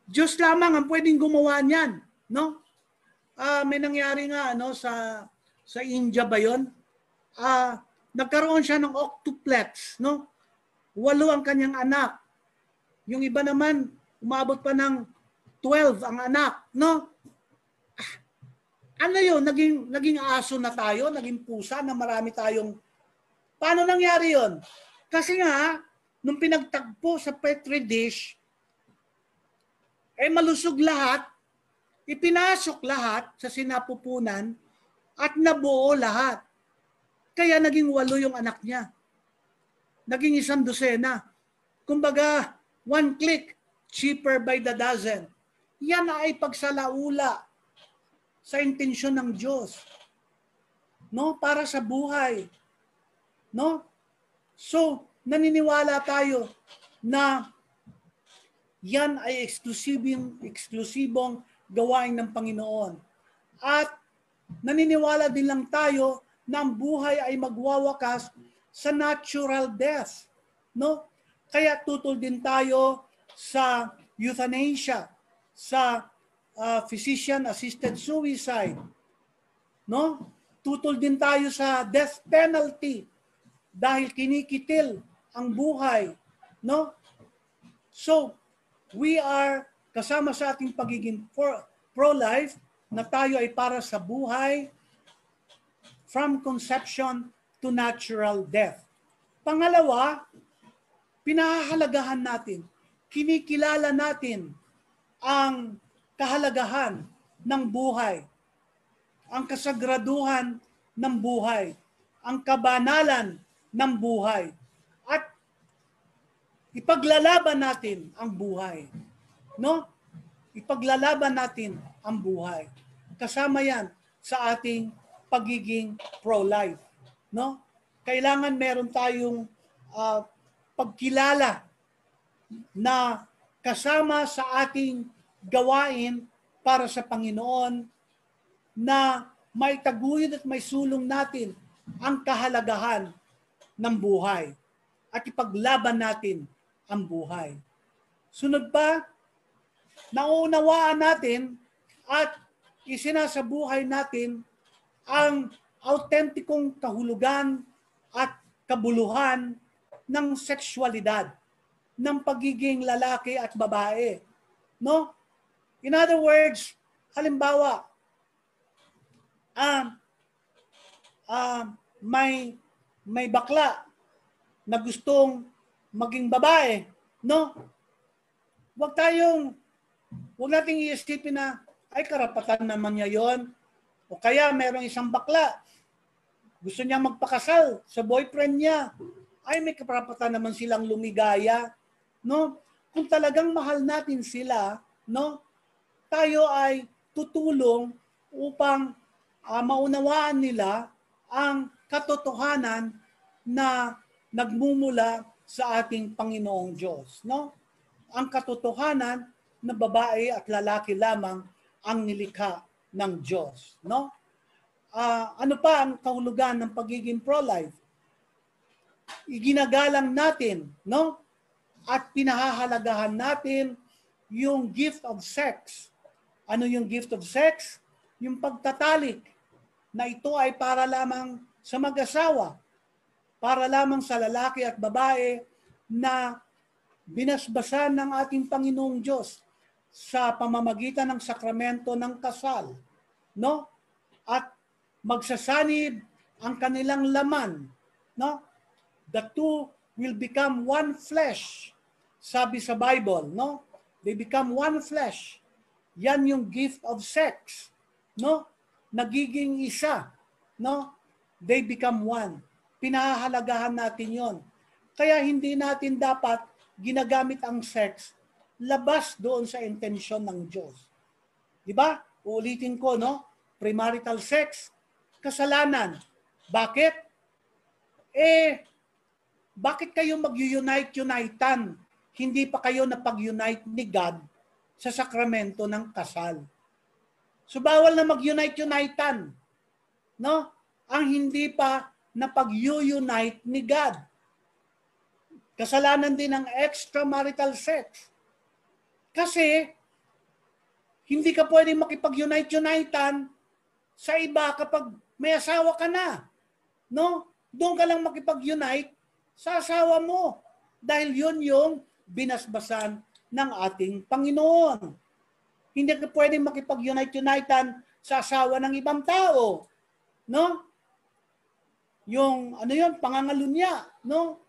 Diyos lamang ang pwedeng gumawa niyan, no? May nangyari nga sa India ba 'yon? Nagkaroon siya ng octuplets, no? 8 ang kanyang anak. Yung iba naman umabot pa ng 12 ang anak, no? Ano 'yon? Naging aso na tayo, naging pusa na marami tayong. Paano nangyari 'yon? Kasi nga nung pinagtagpo sa Petri dish, malusog lahat, ipinasok lahat sa sinapupunan at nabuo lahat. Kaya naging 8 yung anak niya. Naging 100. Kumbaga, 1 click, cheaper by the dozen. Yan ay pagsalaula sa intensyon ng Diyos. No? Para sa buhay. No? So, naniniwala tayo na yan ay eksklusibong gawain ng Panginoon. At naniniwala din lang tayo na ang buhay ay magwawakas sa natural death. No? Kaya tutol din tayo sa euthanasia, sa physician-assisted suicide. No? Tutol din tayo sa death penalty dahil kinikitil ang buhay. No? So, we are kasama sa ating pagiging pro-life na tayo ay para sa buhay from conception to natural death. Pangalawa, pinahahalagahan natin, kinikilala natin ang kahalagahan ng buhay, ang kasagraduhan ng buhay, ang kabanalan ng buhay, at ipaglalaban natin ang buhay. No? Ipaglalaban natin ang buhay. Kasama yan sa ating pagiging pro-life. No? Kailangan meron tayong pagkilala na kasama sa ating gawain para sa Panginoon na may taguyod at may sulong natin ang kahalagahan ng buhay at ipaglaban natin ang buhay. Sunod pa, nauunawaan natin at isinasabuhay natin ang autentikong kahulugan at kabuluhan ng sexualidad, ng pagiging lalaki at babae. No? In other words, halimbawa, may bakla na gustong maging babae, no? Huwag nating iisipin na, ay karapatan naman niya yon. O kaya merong isang bakla, gusto niya magpakasal sa boyfriend niya, ay may karapatan naman silang lumigaya, no? Kung talagang mahal natin sila, no? Tayo ay tutulong upang maunawaan nila ang katotohanan na nagmumula sa ating Panginoong Diyos, no? Ang katotohanan na babae at lalaki lamang ang nilikha ng Diyos, no? Ano pa ang kahulugan ng pagiging pro-life? Iginagalang natin, no? At pinahahalagahan natin yung gift of sex. Ano yung gift of sex? Yung pagtatalik na ito ay para lamang sa mag-asawa, para lamang sa lalaki at babae na binasbasan ng ating Panginoong Diyos sa pamamagitan ng sakramento ng kasal, no? At magsasanib ang kanilang laman, no? The two will become one flesh. Sabi sa Bible, no? They become one flesh. Yan yung gift of sex, no? Nagiging isa, no? They become one. Pinahahalagahan natin 'yon. Kaya hindi natin dapat ginagamit ang sex labas doon sa intensyon ng Diyos. Di ba? Uulitin ko, no? Premarital sex, kasalanan. Bakit? Bakit kayo mag-unite-unitan? Hindi pa kayo napag-unite ni God sa sakramento ng kasal. So bawal na mag-unite-unitan, no? Ang hindi pa napag-unite ni God. Kasalanan din ang extramarital sex. Kasi hindi ka pwedeng makipag-unite-unitan sa iba kapag may asawa ka na. No? Doon ka lang makipag-unite sa asawa mo. Dahil yun yung binasbasan ng ating Panginoon. Hindi ka pwedeng makipag-unite-unitan sa asawa ng ibang tao. No? Yung, pangangalunya. No?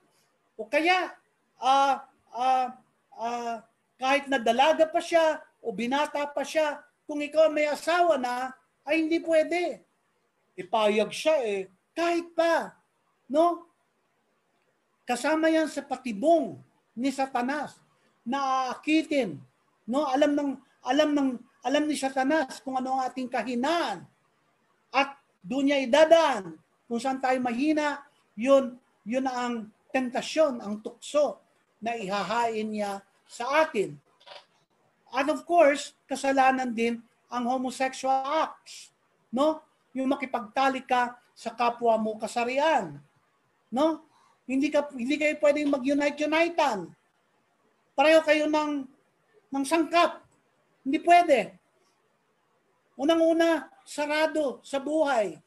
O kaya, ah, ah, ah, kahit na dalaga pa siya o binata pa siya, kung ikaw may asawa na, ay hindi pwede. Ipayag siya kahit pa, no? Kasama yan sa patibong ni Satanas na aakitin, no? Alam ni Satanas kung ano ang ating kahinaan. At doon niya idadaan kung saan tayo mahina, yun ang tentasyon, ang tukso na ihahain niya sa atin. And of course, kasalanan din ang homosexual acts, no? Yung makipagtalik ka sa kapwa mo kasarian, no? Hindi kayo pwedeng mag-unite-unitan. Pareho kayo ng sangkap. Hindi pwede. Unang-una, sarado sa buhay.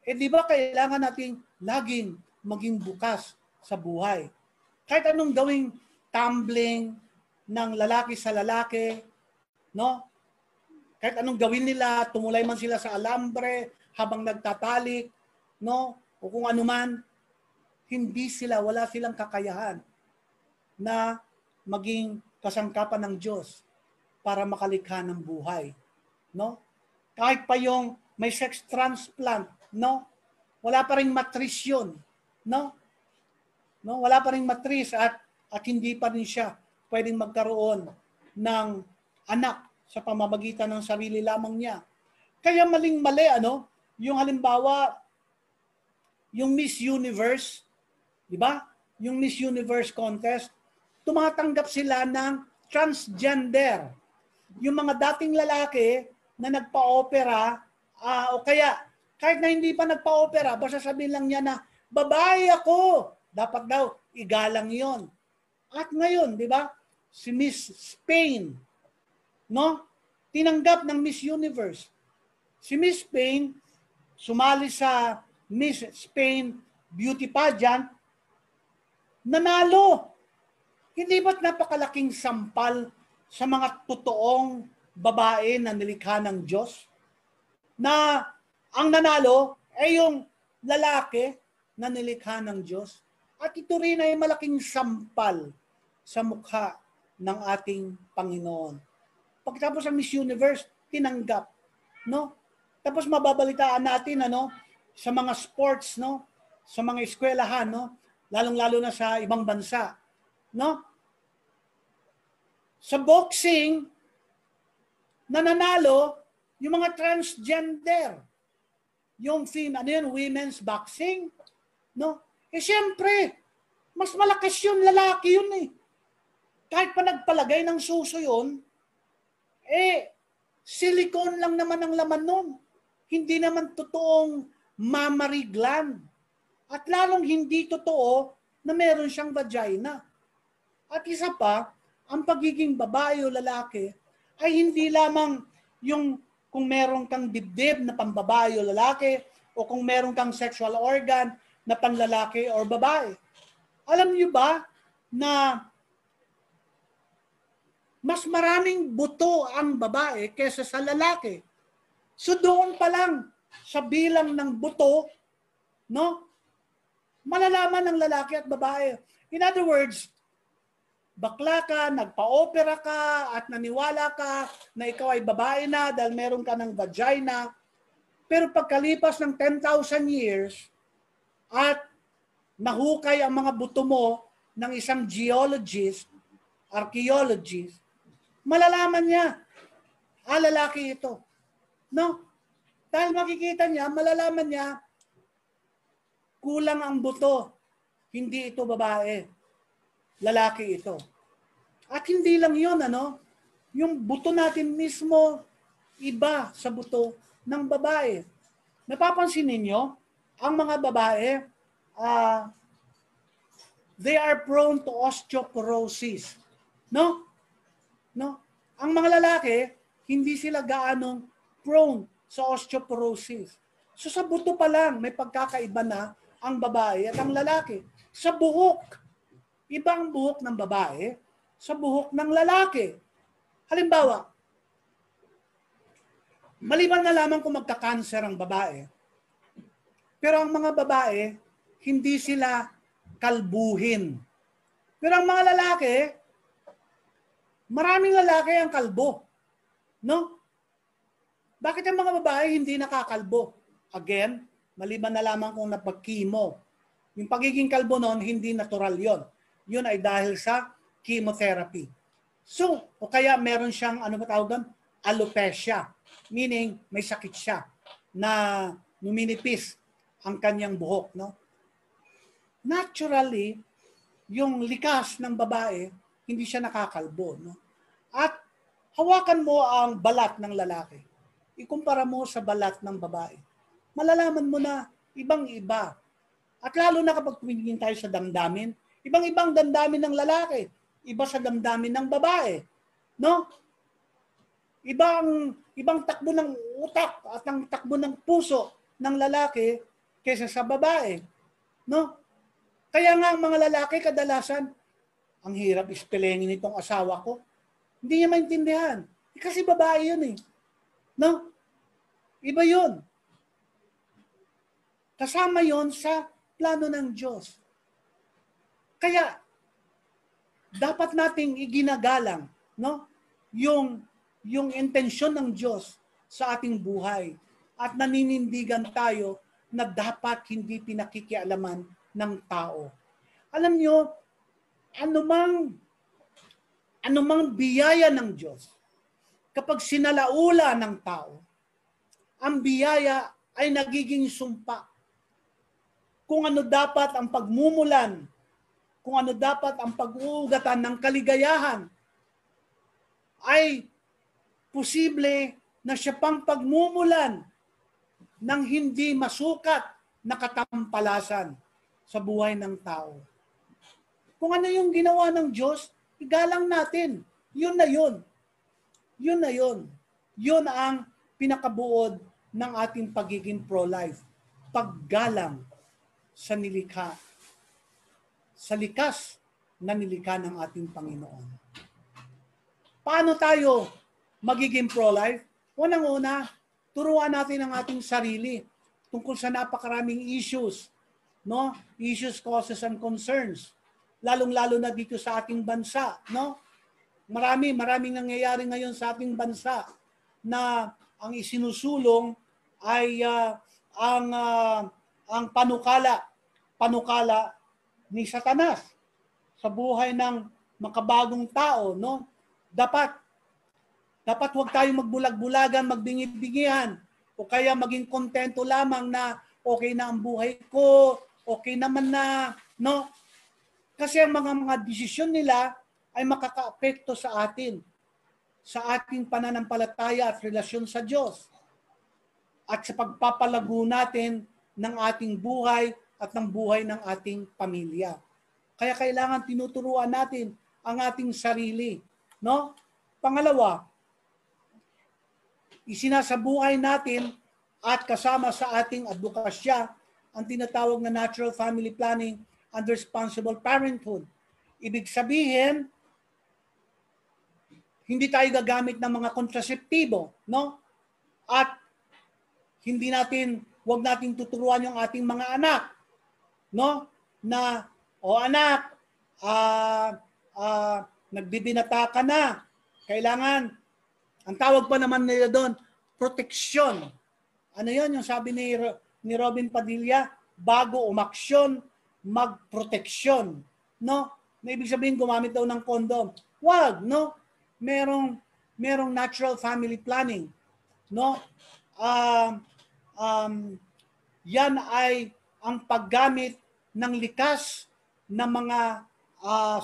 Di ba kailangan nating laging maging bukas sa buhay? Kahit anong gawing tumbling ng lalaki sa lalaki, no? Kahit anong gawin nila, tumulay man sila sa alambre habang nagtatalik, no? O kung ano man, wala silang kakayahan na maging kasangkapan ng Diyos para makalikha ng buhay, no? Kahit pa yung may sex transplant, no? Wala pa ring matris yun, no? No, wala pa ring matris at hindi pa rin siya pwedeng magkaroon ng anak sa pamamagitan ng sarili lamang niya. Kaya maling-mali, yung halimbawa, yung Miss Universe, di ba? Yung Miss Universe contest, tumatanggap sila ng transgender. Yung mga dating lalaki na nagpa-opera, o kaya kahit na hindi pa nagpa-opera, basta sabihin lang niya na, babae ako, dapat daw, igalang yon. At ngayon, di ba, si Miss Spain, no? Tinanggap ng Miss Universe. Si Miss Spain, sumali sa Miss Spain Beauty Pageant, nanalo. Hindi ba't napakalaking sampal sa mga totoong babae na nilikha ng Diyos? Na ang nanalo ay yung lalaki na nilikha ng Diyos. At ito rin ay malaking sampal sa mukha ng ating Panginoon. Pagkatapos ng Miss Universe, tinanggap, no? Tapos mababalitaan natin sa mga sports, no? Sa mga eskwelahan, no? Lalong-lalo na sa ibang bansa, no? Sa boxing, nananalo yung mga transgender. Yung women's boxing, no? Siyempre, mas malakas yun, lalaki yun eh. Kahit pa nagpalagay ng suso yun, silicone lang naman ang laman nun. Hindi naman totoong mammary gland. At lalong hindi totoo na meron siyang vagina. At isa pa, ang pagiging babae o lalaki ay hindi lamang yung kung meron kang dibdib na pambabae o lalaki o kung meron kang sexual organ na panlalaki o babae. Alam niyo ba na mas maraming buto ang babae kaysa sa lalaki? So doon pa lang sa bilang ng buto, no? Malalaman ng lalaki at babae. In other words, bakla ka, nagpa-opera ka, at naniwala ka na ikaw ay babae na dahil meron ka ng vagina. Pero pagkalipas ng 10,000 years at nahukay ang mga buto mo ng isang geologist, archaeologist, malalaman niya, lalaki ito. No? Dahil makikita niya, malalaman niya, kulang ang buto. Hindi ito babae. Lalaki ito. At hindi lang yun, yung buto natin mismo, iba sa buto ng babae. Napapansin ninyo, ang mga babae, they are prone to osteoporosis. No? Ang mga lalaki, hindi sila gaanong prone sa osteoporosis. So sa buto pa lang, may pagkakaiba na ang babae at ang lalaki. Sa buhok, ibang buhok ng babae sa buhok ng lalaki. Halimbawa, maliban na lamang kung magka-cancer ang babae, pero ang mga babae, hindi sila kalbuhin. Pero ang mga lalaki, maraming lalaki ang kalbo. No? Bakit ang mga babae hindi nakakalbo? Again, maliban na lamang kung napag-chemo. Yung pagiging kalbo noon, hindi natural yon. Yun ay dahil sa chemotherapy. So, o kaya meron siyang, ano ba tawag doon? Alopecia. Meaning, may sakit siya na numinipis ang kanyang buhok. No? Naturally, yung likas ng babae, hindi siya nakakalbo. No? At hawakan mo ang balat ng lalaki. Ikumpara mo sa balat ng babae. Malalaman mo na ibang-iba. At lalo na kapag tumingin tayo sa damdamin, ibang-ibang damdamin ng lalaki, iba sa damdamin ng babae. No? Ibang takbo ng utak at ang takbo ng puso ng lalaki kaysa sa babae. No? Kaya nga ang mga lalaki kadalasan, ang hirap ispelengin itong asawa ko. Hindi niya maintindihan. Kasi babae yun eh. No? Iba yun. Kasama yun sa plano ng Diyos. Kaya, dapat nating iginagalang, no? Yung intensyon ng Diyos sa ating buhay. At naninindigan tayo na dapat hindi pinakikialaman ng tao. Alam nyo, anumang biyaya ng Diyos, kapag sinalaula ng tao, ang biyaya ay nagiging sumpa. Kung ano dapat ang pagmumulan, kung ano dapat ang pag-uugatan ng kaligayahan, ay posible na siya pang pagmumulan ng hindi masukat na katampalasan sa buhay ng tao. Kung ano yung ginawa ng Diyos, igalang natin. Yun na yun. Yun na yun. Yun ang pinakabuod ng ating pagiging pro-life. Paggalang sa nilikha. Sa likas na nilikha ng ating Panginoon. Paano tayo magiging pro-life? Unang-una, turuan natin ang ating sarili tungkol sa napakaraming issues. No? Issues, causes, and concerns. Lalong-lalo na dito sa ating bansa. No? Maraming nangyayari ngayon sa ating bansa na ang isinusulong ay ang panukala ni Satanas sa buhay ng makabagong tao. No? Dapat huwag tayong magbulag-bulagan, magbingi-bingihan, o kaya maging kontento lamang na okay na ang buhay ko, okay naman na, no? Kasi ang mga desisyon nila ay makakaapekto sa atin, sa ating pananampalataya at relasyon sa Diyos, at sa pagpapalago natin ng ating buhay at ng buhay ng ating pamilya. Kaya kailangan tinuturuan natin ang ating sarili. No? Pangalawa, isinasabuhay natin at kasama sa ating advokasya ang tinatawag na natural family planning and responsible parenthood. Ibig sabihin, hindi tayo gagamit ng mga kontraseptibo, no? At wag nating tuturuan yung ating mga anak, no? Na, anak, nagbibinata ka na. Kailangan, ang tawag pa naman nila doon, proteksyon. Ano yon yung sabi ni Robin Padilla? Bago umaksyon, magproteksyon. No? Na ibig sabihin, gumamit daw ng kondom. Wag, no? Merong natural family planning. No? Yan ay ang paggamit ng likas na mga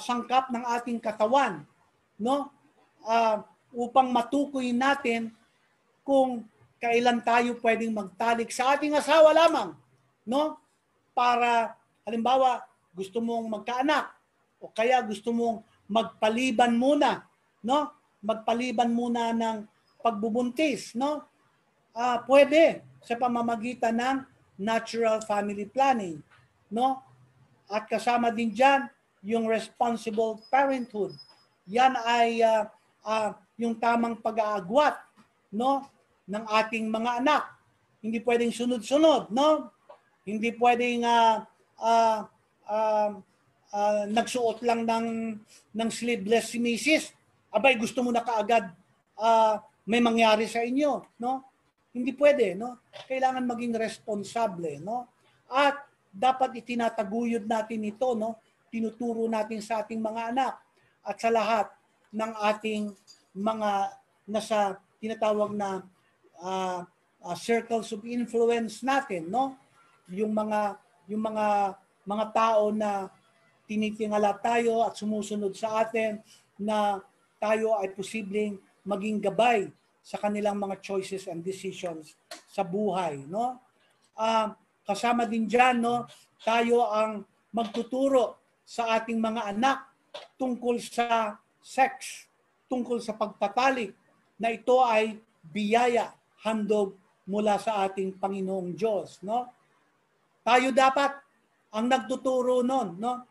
sangkap ng ating katawan, no? Upang matukoy natin kung kailan tayo pwedeng magtalik sa ating asawa lamang, no? Para halimbawa gusto mong magkaanak o kaya gusto mong magpaliban muna, no? Magpaliban muna ng pagbubuntis, no? Pwede sa pamamagitan ng natural family planning, no? At kasama din diyan yung responsible parenthood. Yan ay yung tamang pag-aagwat, no, ng ating mga anak. Hindi pwedeng sunod-sunod, no? Hindi pwedeng nagsuot lang ng sleeveless si Mrs. Abay, gusto mo na kaagad may mangyari sa inyo, no? Hindi pwede, no? Kailangan maging responsable, no? At dapat itinataguyod natin ito, no? Tinuturo natin sa ating mga anak at sa lahat ng ating mga nasa tinatawag na circles of influence natin, no? Yung mga tao na tinitingala tayo at sumusunod sa atin na tayo ay posibleng maging gabay sa kanilang mga choices and decisions sa buhay, no? Kasama din diyan, no? Tayo ang magtuturo sa ating mga anak tungkol sa sex, tungkol sa pagtatalik, na ito ay biyaya, handog mula sa ating Panginoong Diyos, no? Tayo dapat ang nagtuturo nun, no?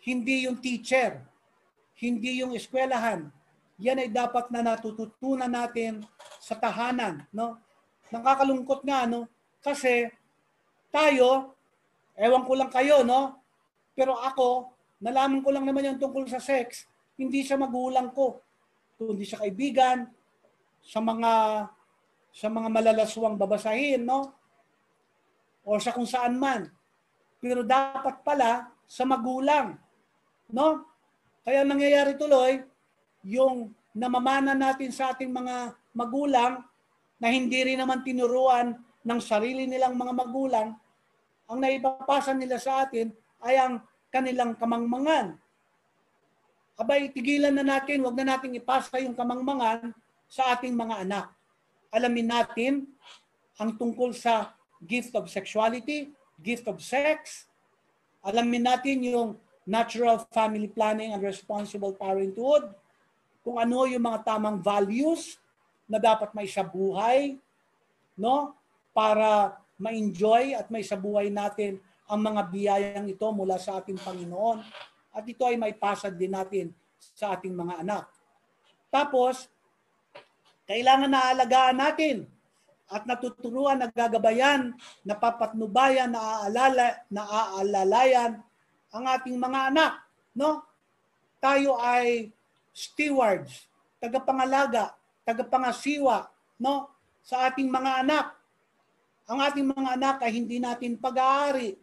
Hindi yung teacher, hindi yung eskwelahan. Yan ay dapat na natututunan natin sa tahanan, no? Nakakalungkot nga, no? Kasi tayo, ewan ko lang kayo, no? Pero ako, nalaman ko lang naman yung tungkol sa sex, hindi sa magulang ko, kundi sa kaibigan, sa mga malalaswang babasahin, no? O sa kung saan man. Pero dapat pala sa magulang, no? Kaya nangyayari tuloy, yung namamana natin sa ating mga magulang na hindi rin naman tinuruan ng sarili nilang mga magulang, ang naipapasa nila sa atin ay ang kanilang kamangmangan. Abay, tigilan na natin, wag na nating ipasa yung kamangmangan sa ating mga anak. Alamin natin ang tungkol sa gift of sexuality, gift of sex. Alamin natin yung natural family planning and responsible parenthood, kung ano yung mga tamang values na dapat may sa buhay, no? Para ma-enjoy at may sa buhay natin ang mga biyayang ito mula sa ating Panginoon. At ito ay maipasa din natin sa ating mga anak. Tapos, kailangan naalagaan natin at natuturuan, nagagabayan, napapatnubayan, naaalalayan ang ating mga anak, no? Tayo ay stewards, tagapangalaga, tagapangasiwa, no, sa ating mga anak. Ang ating mga anak ay hindi natin pag-aari,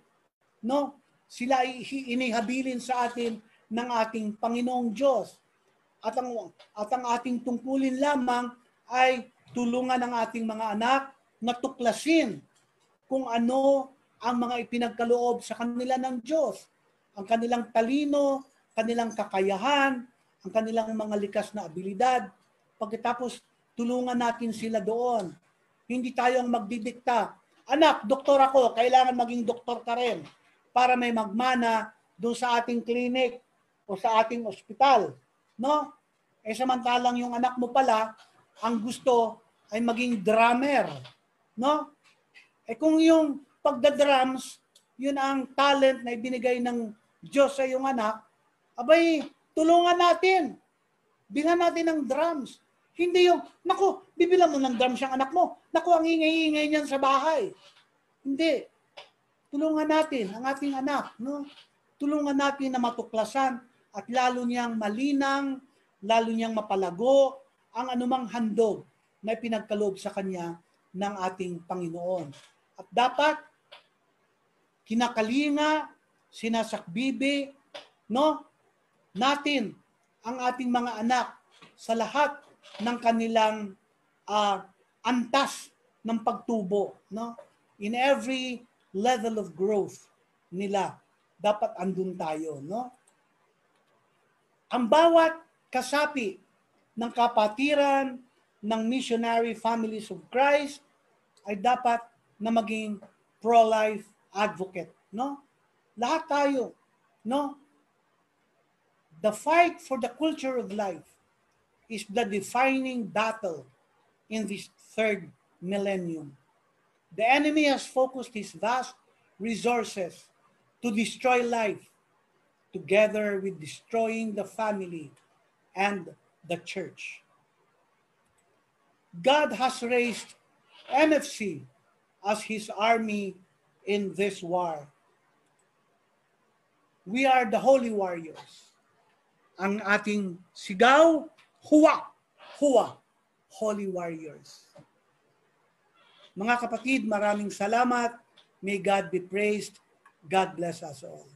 no? Sila ay inihabilin sa atin ng ating Panginoong Diyos. At ang ating tungkulin lamang ay tulungan ang ating mga anak na tuklasin kung ano ang mga ipinagkaloob sa kanila ng Diyos. Ang kanilang talino, kanilang kakayahan, ang kanilang mga likas na abilidad. Pagkatapos, tulungan natin sila doon. Hindi tayo ang magdidikta. Anak, doktor ako, kailangan maging doktor ka rin para may magmana doon sa ating clinic o sa ating ospital. No? Samantalang yung anak mo pala, ang gusto ay maging drummer. No? Kung yung pagdadrums, yun ang talent na ibinigay ng Diyos sa iyong anak, abay, tulungan natin. Bilhan natin ng drums. Hindi yung, naku, bibilang mo ng drums yung anak mo. Naku, ang ingay-ingay niyan sa bahay. Hindi. Tulungan natin ang ating anak. No? Tulungan natin na matuklasan at lalo niyang malinang, lalo niyang mapalago ang anumang handog na pinagkaloob sa kanya ng ating Panginoon. At dapat, kinakalinga, sinasakbibi, no, natin ang ating mga anak sa lahat ng kanilang antas ng pagtubo, no? In every level of growth nila, dapat andun tayo, no? Ang bawat kasapi ng kapatiran ng Missionary Families of Christ ay dapat na maging pro-life advocate, no? Lahat tayo, no? The fight for the culture of life is the defining battle in this third millennium. The enemy has focused his vast resources to destroy life, together with destroying the family and the church. God has raised MFC as his army in this war. We are the holy warriors. Ang ating sigaw, huwa, huwa, holy warriors. Mga kapatid, maraming salamat. May God be praised. God bless us all.